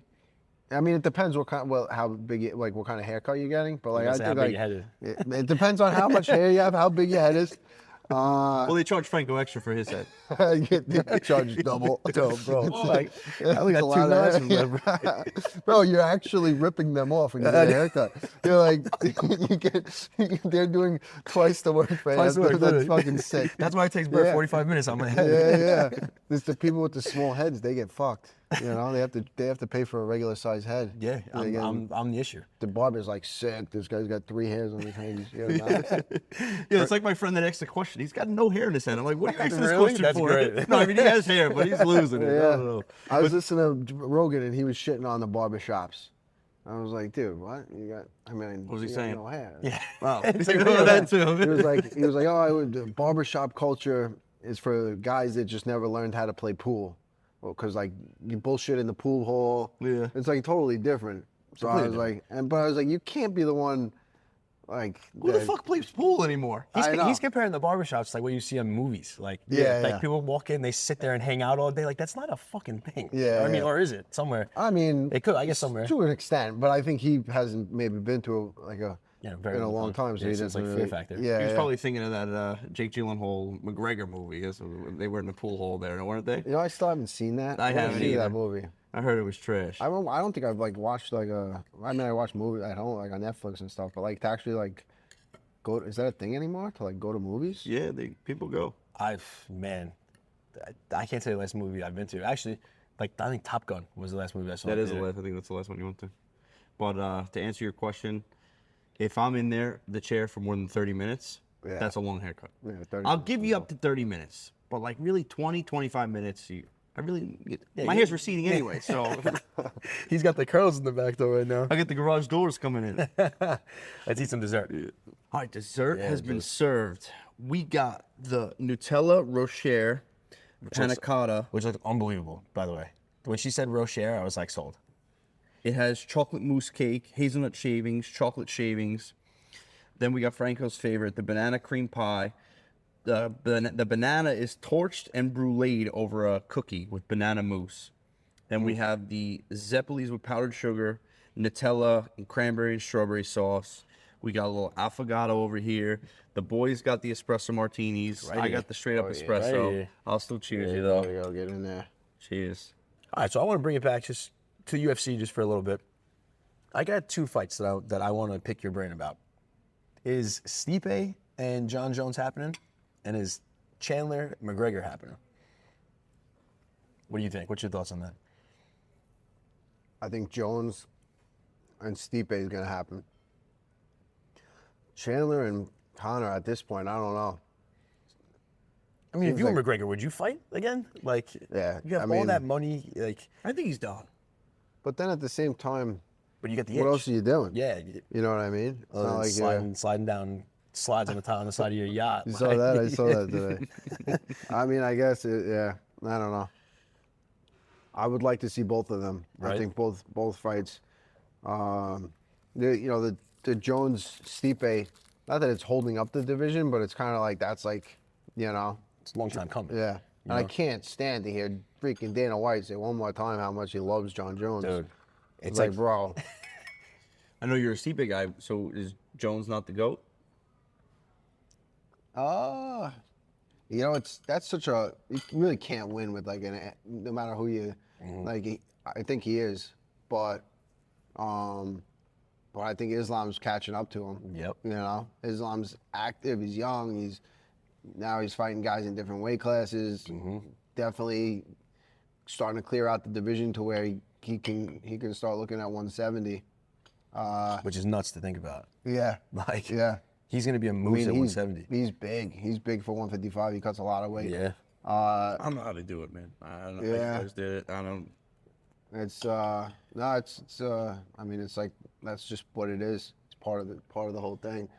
I mean, it depends what how big, what kind of haircut you're getting. But like, I That's think how big like your head is. it depends on how much hair you have, how big your head is. Well, they charge Franco extra for his head. You get charged double. Bro, like I only It's a got lot two of knives hair. left. Bro, you're actually ripping them off when you get a haircut. You're like, they're doing twice the work for Twice the hair. work, That's literally. fucking sick. That's why it takes Bert Yeah. 45 minutes on my head. Yeah. It's the people with the small heads, they get fucked. They have to pay for a regular sized head. Yeah, They get- I'm the issue. the barber's like, sick. This guy's got 3 hairs on his head. Yeah, it's like my friend that asked the question. He's got no hair in his head. I'm like, what are you asking this Really? question That's for? great. No, I mean, he has hair, but he's losing it. I don't know. I was listening to Rogan and he was shitting on the barbershops. I was like, dude, what? What was he you got saying? No hair. Yeah. Wow. He's like, oh, that too. He was like, the barbershop culture is for guys that just never learned how to play pool. Well, because like you bullshit in the pool hall. Yeah. It's like totally different. So I was like, but I was like, you can't be the one, like. Who the that- fuck plays pool anymore? I know. He's comparing the barbershops to like what you see on movies. Like, Yeah, like yeah. people walk in, they sit there and hang out all day. Like, that's not a fucking thing. Yeah, I mean, yeah. or is it? Somewhere. I mean, It could, I guess, somewhere. to an extent, but I think he hasn't maybe been to Very in a long time, so Yeah, he so it's doesn't like really, Fear Factor. Yeah, He was yeah. probably thinking of that Jake Gyllenhaal McGregor movie. They were in the pool hall there, weren't they? I still haven't seen that. I wanna haven't see either. that movie. I heard it was trash. I don't think I've like watched like a. I mean, I watch movies at home like on Netflix and stuff, but like to actually like go. Is that a thing anymore? To like go to movies? Yeah, people go. I can't tell you the last movie I've been to. Actually, like I think Top Gun was the last movie I saw. That in is the theater. last. I think that's the last one you went to. But to answer your question, if I'm in the chair for more than 30 minutes, Yeah. that's a long haircut. Yeah, 30 I'll minutes give is you long. up to 30 minutes, but like really 20, 25 minutes. My you- hair's receding anyway, so He's got the curls in the back though right now. I get the garage doors coming in. Let's eat some dessert. All right, dessert Yeah, has been just- served. We got the Nutella Rocher panna cotta. Which looked unbelievable, by the way. When she said Rocher, I was like sold. It has chocolate mousse cake, hazelnut shavings, chocolate shavings. Then we got Franco's favorite, the banana cream pie. The banana is torched and bruleed over a cookie with banana mousse. Then we have the Zeppelis with powdered sugar, Nutella, and cranberry and strawberry sauce. We got a little affogato over here. The boys got the espresso martinis. I got the straight up espresso. Right here. I'll still cheers you There though. we go. Get in there. Cheers. All right, so I want to bring it back just to UFC just for a little bit. I got 2 fights that I want to pick your brain about. Is Stipe and John Jones happening? And is Chandler McGregor happening? What do you think? What's your thoughts on that? I think Jones and Stipe is gonna happen. Chandler and Conor at this point, I don't know. I mean, if Seems you were like- McGregor, would you fight again? Like, Yeah, you have I all mean- that money, like, I think he's done. But then at the same time, but you got the what itch. else are you doing? Yeah, You know what I mean? It's not like sliding down slides on the side of your yacht. you saw that. I saw that today. I mean, I guess yeah. I don't know. I would like to see both of them. I Right. think both fights. The Jones Stipe. Not that it's holding up the division, but it's kind of like that's like, It's a long time coming. yeah. And I know? can't stand to hear freaking Dana White say one more time how much he loves John Jones. Dude. It's like, bro, I know you're a Stipe guy, so is Jones not the GOAT? that's such a you really can't win with like no matter who you like. I think he is, but I think Islam's catching up to him. Yep. Islam's active. He's young. He's fighting guys in different weight classes. Definitely starting to clear out the division to where he can start looking at 170. Which is nuts to think about. Yeah. Like, Yeah. he's going to be a moose at 170. He's big. He's big for 155. He cuts a lot of weight. Yeah. I don't know how to do it, man. I don't know. Yeah. I just did it. I don't. It's I mean, it's like that's just what it is. It's part of the whole thing.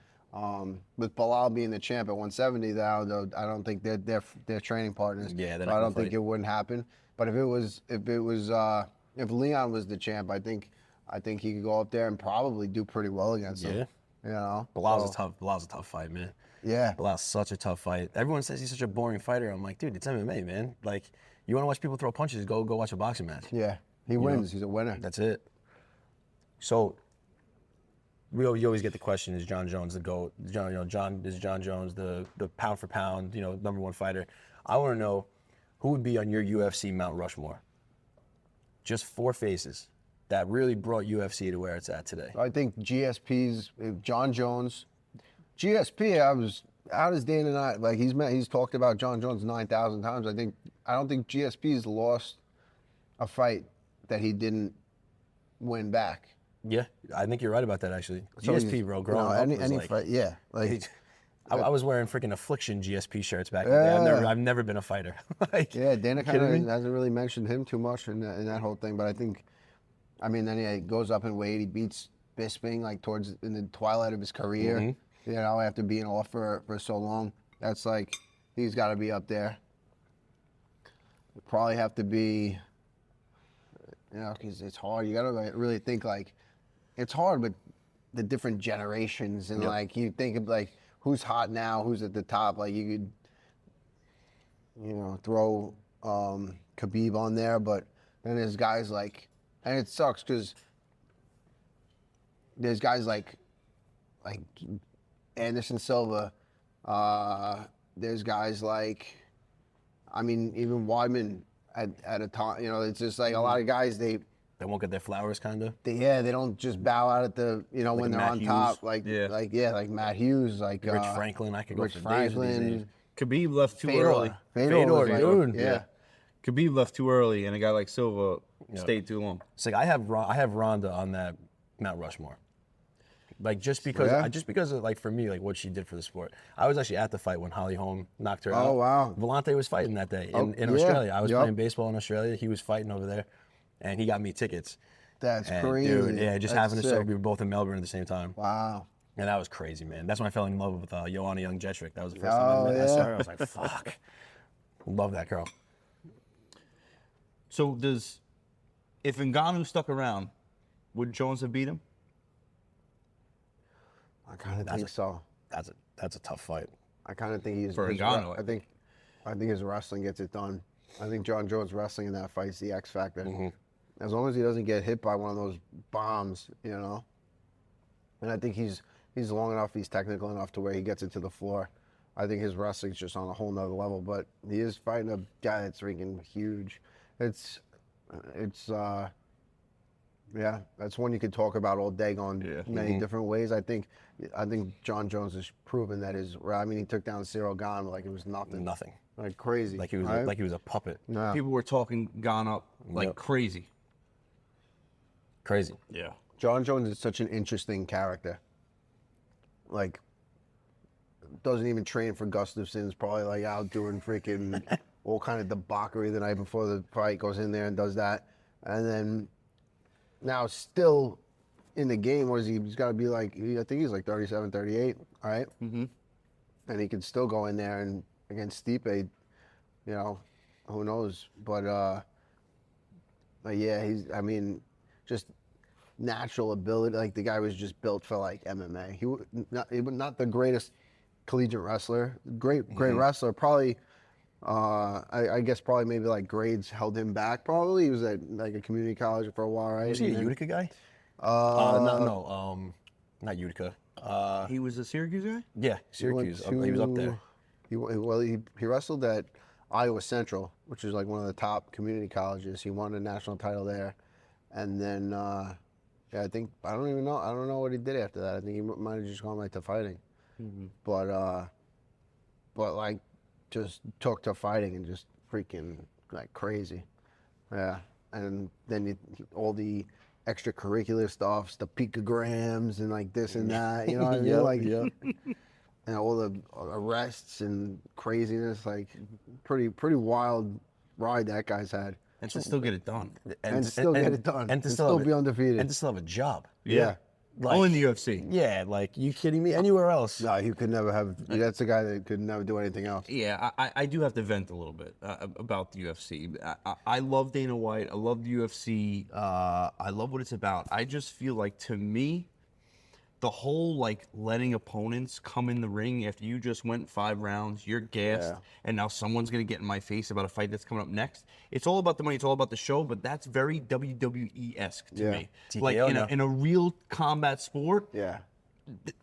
With Bilal being the champ at 170 though, I don't think they're training partners. Yeah, they're so not I gonna don't think fight. it wouldn't happen. But if Leon was the champ, I think he could go up there and probably do pretty well against him. Bilal's So, a tough fight, man. Yeah. Bilal's such a tough fight. Everyone says he's such a boring fighter. I'm like, dude, it's MMA, man. Like, you want to watch people throw punches? Go watch a boxing match. Yeah. He wins. He's a winner. That's it. So, you always get the question: is John Jones the GOAT? Is John Jones the pound for pound, number one fighter? I want to know who would be on your UFC Mount Rushmore. Just 4 faces that really brought UFC to where it's at today. I think GSP's John Jones. GSP, how does Dana not like he's talked about John Jones 9,000 times. I don't think GSP's lost a fight that he didn't win back. Yeah, I think you're right about that actually. So GSP, he's- bro, growing up any was like, fight, yeah. Like I was wearing freaking Affliction GSP shirts back in the day. Yeah. I've never been a fighter. Like, yeah, Dana kind kidding of me? hasn't really mentioned him too much in that whole thing. But then he goes up in weight. He beats Bisping like in the twilight of his career. Mm-hmm. After being off for so long, that's like he's got to be up there. Probably have to be, because it's hard. You got to really think like it's hard with the different generations and like you think of like who's hot now, who's at the top. Like you could, throw Khabib on there, but then there's guys like, and it sucks because there's guys like Anderson Silva. There's guys like, even Weidman at a time. You know, it's just like a lot of guys They won't get their flowers, kind of. they don't just bow out at the when they're Matt on Hughes. top like Yeah. like Matt Hughes, like Rich Franklin. I could go Rich for days with these names. Franklin, Khabib left too Fedor. early. Fedor was like- dude. Yeah. Khabib left too early, and a guy like Silva stayed too long. It's like I have Ronda on that Mount Rushmore. Like just because of, like for me, like what she did for the sport. I was actually at the fight when Holly Holm knocked her out. Oh, wow. Vellante was fighting that day in yeah. Australia. I was Yup. playing baseball in Australia. He was fighting over there, and he got me tickets. That's And, crazy. dude, yeah, just That's having to so sick. we were both in Melbourne at the same time. Wow. And that was crazy, man. That's when I fell in love with Joanna Young-Jetrick. That was the first Oh, time I met yeah. her. I was like, fuck. Love that girl. So if Ngannou stuck around, would Jones have beat him? I kind of think so. That's a tough fight. I kind of think For Ngannou, I think his wrestling gets it done. I think John Jones wrestling in that fight is the X factor. Mm-hmm. As long as he doesn't get hit by one of those bombs, you know. And I think he's long enough, he's technical enough to where he gets it to the floor. I think his wrestling's just on a whole nother level. But he is fighting a guy that's freaking huge. Yeah, that's one you could talk about all day, going many different ways. I think John Jones has proven that I mean, he took down Cyril Gane like it was nothing. Nothing. Like crazy. Like he was right? like he was a puppet. Yeah. People were talking Gane up like Yep. crazy. Crazy. Yeah. John Jones is such an interesting character. Like, doesn't even train for Gustafson's, probably like out doing freaking all kind of debauchery the night before the fight, goes in there and does that. And then now still in the game, what is he? He's got to be like, I think he's like 37, 38, all right? Mm-hmm. And he can still go in there and against Stipe, you know, who knows? But yeah, just natural ability. Like the guy was just built for like MMA. He was not the greatest collegiate wrestler. Great wrestler. Probably, I guess probably maybe like grades held him back. Probably he was at like a community college for a while, right? Was he a And then- Utica guy? Not Utica. He was a Syracuse guy? Yeah, Syracuse. He was up there. He wrestled at Iowa Central, which is like one of the top community colleges. He won a national title there, and then I think I don't know what he did after that. I think he might have just gone like to fighting, but like just took to fighting and just freaking like crazy, yeah. And then all the extracurricular stuffs, the picograms and like this and that, you know what I mean? And all the arrests and craziness, like pretty wild ride that guy's had. And to still get it done. And still get it done. And to And still still have be a- undefeated. And to still have a job. Yeah. All in the UFC. Yeah, like you kidding me? Anywhere else? No, he could never have. That's a guy that could never do anything else. Yeah, I do have to vent a little bit about the UFC. I love Dana White. I love the UFC. I love what it's about. I just feel like, to me, the whole like letting opponents come in the ring after you just went 5 rounds, you're gassed, and now someone's gonna get in my face about a fight that's coming up next. It's all about the money. It's all about the show. But that's very WWE-esque to me. TKO Like now. in a real combat sport. Yeah.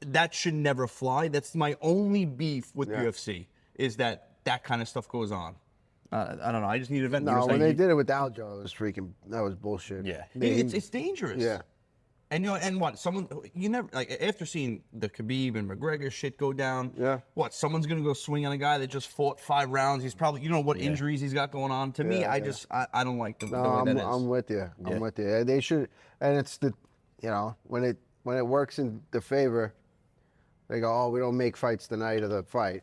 That should never fly. That's my only beef with UFC, is that kind of stuff goes on. I don't know. I just need to vent. No, when they did it with Aljo, it was that was bullshit. Yeah. It's dangerous. Yeah. And and what? Someone you never like after seeing the Khabib and McGregor shit go down. Yeah. What? Someone's gonna go swing on a guy that just fought 5 rounds. He's probably what injuries he's got going on. To me, I don't like the way that is. I'm with you. I'm with you. They should, and it's when it works in the favor, they go, oh, we don't make fights the night of the fight.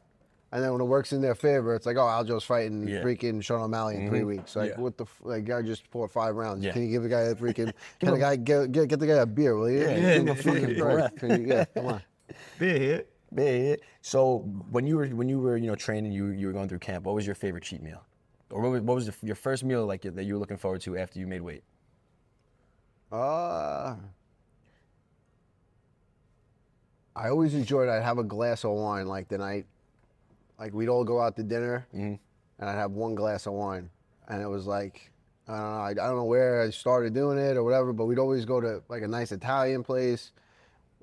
And then when it works in their favor, it's like, oh, Aljo's fighting freaking Sean O'Malley in 3 weeks. Like, what the guy just fought 5 rounds. Yeah. Can you give the guy a freaking? Can the guy get the guy a beer? Will you? Yeah. Give him a fucking breath. Come on. Yeah. So when you were training, you were going through camp. What was your favorite cheat meal, or what was your first meal like that you were looking forward to after you made weight? I always enjoyed. I'd have a glass of wine like the night. Like we'd all go out to dinner, and I'd have 1 glass of wine, and it was like I don't know where I started doing it or whatever, but we'd always go to like a nice Italian place.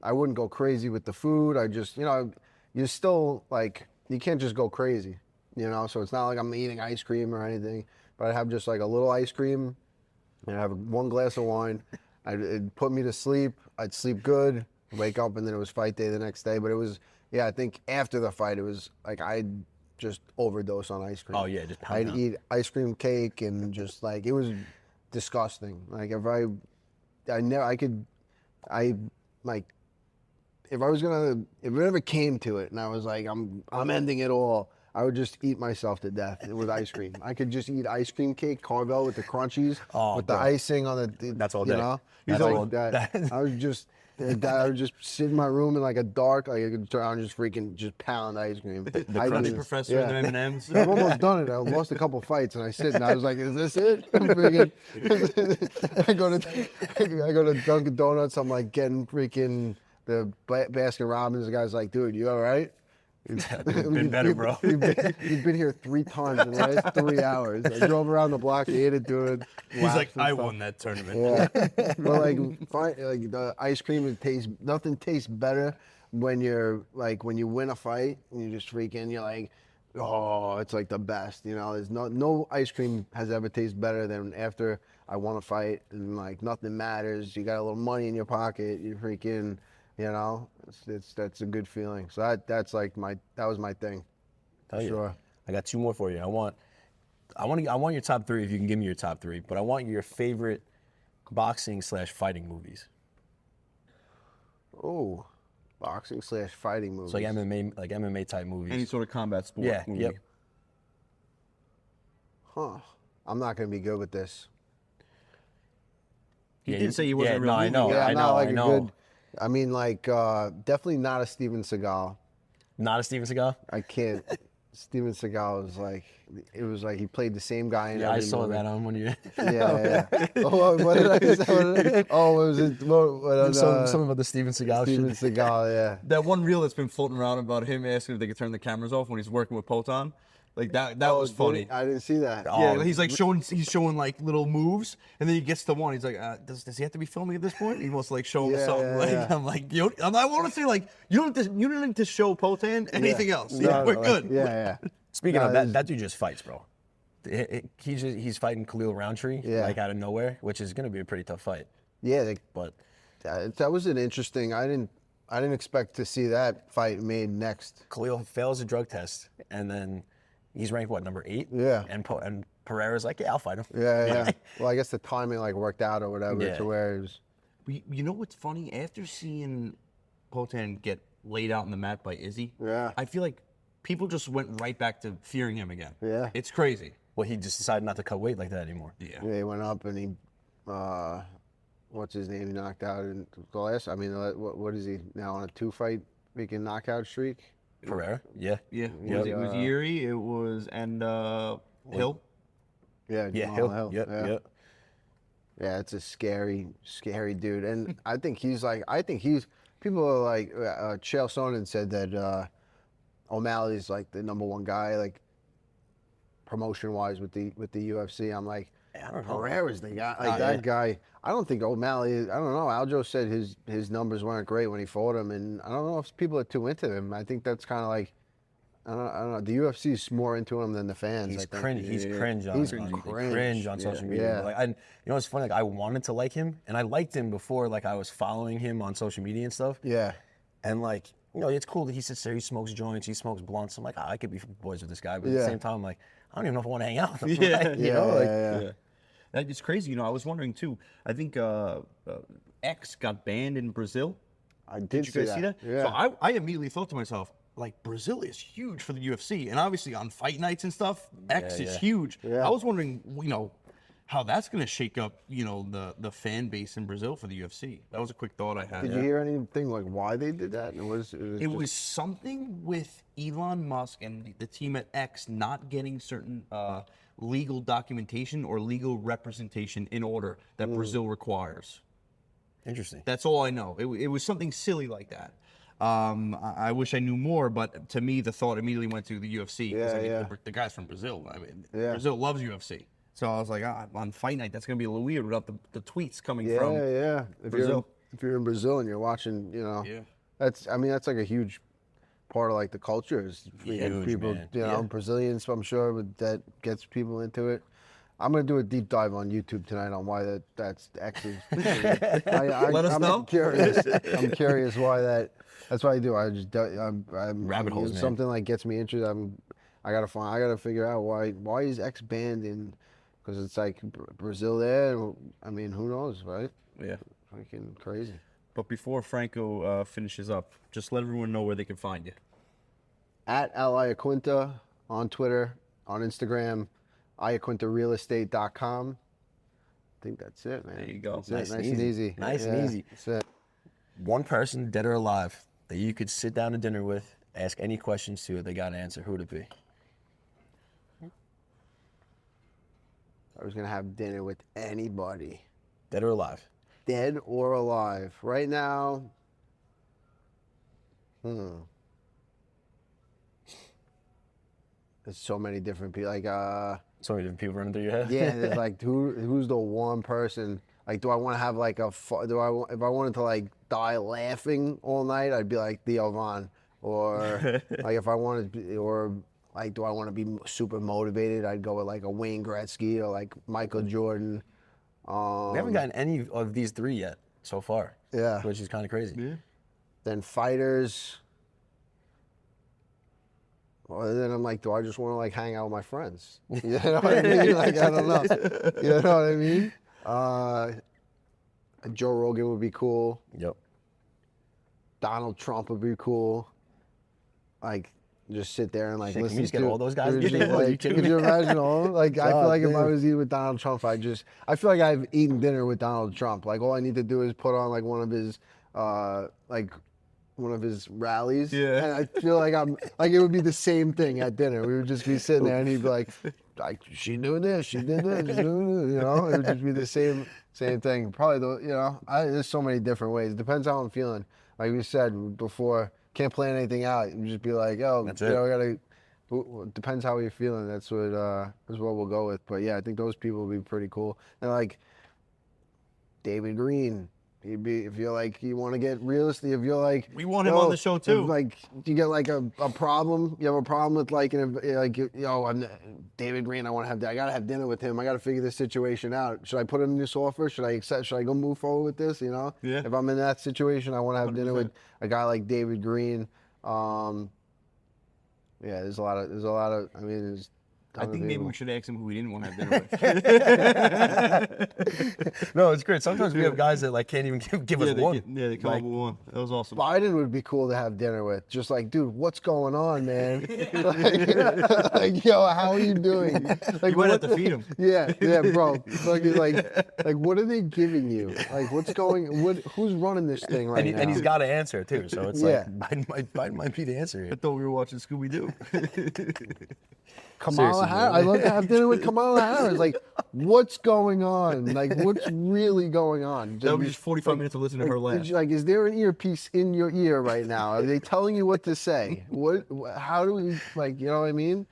I wouldn't go crazy with the food. I just you're still like you can't just go crazy. you know, so it's not like I'm eating ice cream or anything, but I'd have just like a little ice cream and I'd have one glass of wine. It'd put me to sleep. I'd sleep good, wake up, and then it was fight day the next day. But it was, yeah, I think after the fight, it was like I'd just overdose on ice cream. Oh, yeah, just pound I'd down. eat ice cream cake and just like, it was disgusting. Like if I like, if it ever came to it and I was like, I'm ending it all, I would just eat myself to death with ice cream. I could just eat ice cream cake, Carvel with the crunchies, Oh, with the bro. icing on the. That's all you day. know? That's Like all- that. I would just sit in my room in like a dark, like I could turn on, just freaking just pound ice cream. The I Crunchy did- Professor and the M&Ms. I've almost done it. I lost a couple fights, and I sit and I was like, "Is this it?" Freaking- I go to Dunkin' Donuts. I'm like getting freaking the Baskin Robbins. The guy's like, "Dude, you all right?" Been better, bro. You've been here 3 times in the last 3 hours. I drove around the block, ate it, dude. He's like, I won that tournament. Yeah, but like the ice cream, nothing tastes better when you're like when you win a fight and you just freaking you're like, oh, it's like the best. You know, there's no ice cream has ever tasted better than after I won a fight and like nothing matters. You got a little money in your pocket. You freaking, you know, that's a good feeling. So that's like that was my thing. Hell yeah. Sure. I got 2 more for you. I want your top 3 if you can give me your top 3. But I want your favorite boxing/fighting movies. Oh, boxing/fighting movies. So like MMA type movies. Any sort of combat sport. Yeah. movie. Yep. Huh. I'm not gonna be good with this. He Yeah, did say he wasn't a real no, I movie know. guy. Yeah, I I'm know. not like I a know. good. I mean, like definitely not a Steven Seagal. Not a Steven Seagal. I can't. Steven Seagal was like, it was like he played the same guy in Yeah, I every saw movie. that on one of your. Yeah. Oh, what did I say? Oh, what was it? Something about the Steven Seagal Steven shit. Seagal, yeah. That one reel that's been floating around about him asking if they could turn the cameras off when he's working with Poton. Like that was funny. I didn't see that. Yeah, he's like showing like little moves, and then he gets to one. He's like, does he have to be filming at this point? He wants to like show him Yeah, something. yeah, Like yeah. I'm like, I want to say like you don't need to show Potan anything else. No, Yeah, we're like, good. Yeah. Speaking No, of this- that dude just fights, bro. He's fighting Khalil Roundtree Yeah. like out of nowhere, which is gonna be a pretty tough fight. Yeah, But that was an interesting. I didn't expect to see that fight made next. Khalil fails a drug test, and then he's ranked what, number 8? Yeah. And Pereira's like, yeah, I'll fight him. Yeah. Well, I guess the timing like worked out or whatever Yeah. to where it was. You know what's funny? After seeing Potan get laid out in the mat by Izzy, Yeah. I feel like people just went right back to fearing him again. Yeah. It's crazy. Well, he just decided not to cut weight like that anymore. Yeah. Yeah, he went up and he, what's his name? He knocked out in the last. I mean, what is he now on a 2-fight freaking knockout streak? Pereira, yeah. Yeah. Yep. It was Yuri. It was Hill. Yeah, Yeah, Jamal Hill. Yep, yeah. yep. Yeah, it's a scary dude, and I think he's. People are like, Chael Sonnen said that O'Malley's like the #1 guy, like promotion wise with the UFC. I'm like, I don't know. Pereira's the guy. Like Oh, that yeah. guy. I don't think O'Malley. I don't know. Aljo said his numbers weren't great when he fought him, and I don't know if people are too into him. I think that's kind of like. I don't know. The UFC is more into him than the fans. He's I think. cringe. He's cringe on. He's cringe on social media. Yeah. Like, you know, it's funny. Like, I wanted to like him, and I liked him before. Like, I was following him on social media and stuff. Yeah. And like, you know, it's cool that he sits there. He smokes joints. He smokes blunts. I'm like, I could be boys with this guy. But at Yeah. the same time, I'm like, I don't even know if I want to hang out with him. Yeah. Like, you know, like, yeah. That is crazy. You know, I was wondering too. I think X got banned in Brazil. I did Did you guys see that? Yeah. So I immediately thought to myself, like, Brazil is huge for the UFC, and obviously on fight nights and stuff, X is yeah. huge. Yeah. I was wondering, you know, how that's going to shake up, you know, the fan base in Brazil for the UFC. That was a quick thought I had. Did you hear anything like why they did that? It was something with Elon Musk and the team at X not getting certain legal documentation or legal representation in order that Brazil requires. interesting. That's all I know. It was something silly like that. I wish I knew more, but to me, the thought immediately went to the UFC. 'cause, I mean, Yeah. the guy's from Brazil. I mean, Yeah. Brazil loves UFC. So I was like, on fight night, that's going to be a little weird without the tweets coming Yeah, from yeah. Brazil. If you're in Brazil and you're watching, you know, Yeah. that's like a huge part of like the culture. Is Huge, people, man. you know, Brazilians. I'm sure that gets people into it. I'm gonna do a deep dive on YouTube tonight on why that's X's. Let us I'm know. Curious. I'm curious why that. That's what I do. I'm Rabbit holes, man. something like gets me interested. I gotta figure out why is X banned in, because it's like Brazil there. I mean, who knows, right? Yeah. Fucking crazy. But before Franco finishes up, just let everyone know where they can find you. At Iaquinta on Twitter, on Instagram, iaquintarealestate.com. I think that's it, man. There you go. That's nice and easy. Nice and easy. That's it. One person, dead or alive, that you could sit down to dinner with, ask any questions to, they got an answer. Who would it be? I was gonna have dinner with anybody, Dead or alive? dead or alive. Right now, there's so many different people. Like, So many different people running through your head. yeah, there's like who's the one person? Like, do I want to have like if I wanted to like die laughing all night, I'd be like Theo Von, or like if I wanted, or like do I want to be super motivated? I'd go with like a Wayne Gretzky or like Michael Jordan. We haven't gotten any of these three yet so far. Yeah. Which is kind of crazy. Yeah. Then fighters. Well, then I'm like, do I just want to like hang out with my friends? You know what I mean? Like, I don't know. You know what I mean? Joe Rogan would be cool. Yep. Donald Trump would be cool. Like, just sit there and like Shit, can listen we just get to all those guys dude, together? just, Are you like, kidding could me? you imagine all? Like, I feel God like if I damn. was eating with Donald Trump, I feel like I've eaten dinner with Donald Trump. Like, all I need to do is put on like one of his rallies. Yeah. And I feel like it would be the same thing at dinner. We would just be sitting there and he'd be like she doing this, she did this, you know? It would just be the same thing. Probably there's so many different ways. It depends how I'm feeling. Like we said before, can't plan anything out. You just be like, That's it. it depends how you're feeling. That's what we'll go with. But yeah, I think those people would be pretty cool. And like David Green, he'd be, if you're like, you want to get realistic, if you're like, We want him on the show, too. if, like you get like a problem, you have a problem with like I'm David Green. I gotta have dinner with him. I gotta figure this situation out. Should I put in this offer? Should I accept? Should I go move forward with this? You know? Yeah. If I'm in that situation, I want to have dinner with a guy like David Green. Yeah, there's a lot of. I mean, there's. I think maybe we should ask him who we didn't want to have dinner with. No, it's great. Sometimes we have guys that like can't even give us one. They come up with one. That was awesome. Biden would be cool to have dinner with. Just like, dude, what's going on, man? like, yo, how are you doing? Like, You might have to feed him. Yeah, bro. Like, what are they giving you? Like, what's going? Who's running this thing right now? And he's got to answer too. So it's Yeah. like Biden might be the answer I here. thought we were watching Scooby Doo. Kamala Seriously, Harris. man. I'd love to have dinner with Kamala Harris. Like, what's going on? Like, what's really going on? That would be just 45 minutes to listen to her laugh. Is there an earpiece in your ear right now? Are they telling you what to say? How do we, like, you know what I mean?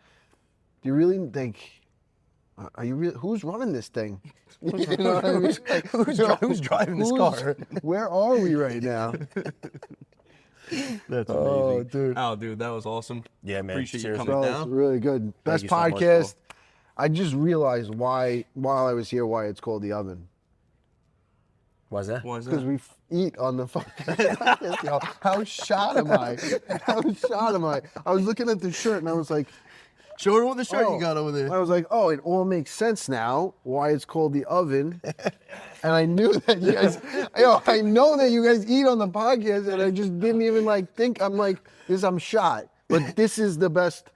Do you really think, are you really, who's running this thing? You know what I mean? Who's driving this car? Where are we right now? That's Oh, dude. Oh, dude, that was awesome. Yeah, man, Appreciate you seriously. coming Bro, it's down. really good. Best you so much, podcast. I just realized why, while I was here, why it's called The Oven. Why's that? Why is Because that? we eat on the fucking. Yo, how shot am I? How shot am I? I was looking at the shirt and I was like, Show her what the shirt oh. you got over there. I was like, oh, it all makes sense now why it's called The Oven. And I knew that you guys, I know that you guys eat on the podcast, and I just didn't even like think. I'm like, I'm shot. But this is the best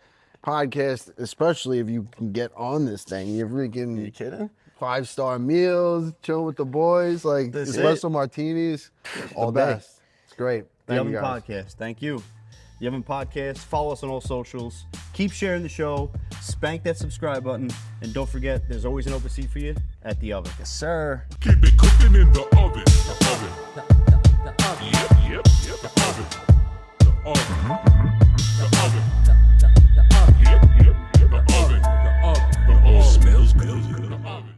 podcast, especially if you can get on this thing. You're freaking. Are you kidding? 5-star meals, chilling with the boys, like That's espresso martinis, all day. best. It's great. The Thank Oven you guys. Podcast. Thank you. The Oven Podcast. Follow us on all socials. Keep sharing the show. Spank that subscribe button. And don't forget, there's always an open seat for you at The Oven. Yes, sir. Keep it cooking in the oven. The oven. Yep. The oven. The oven. The oven.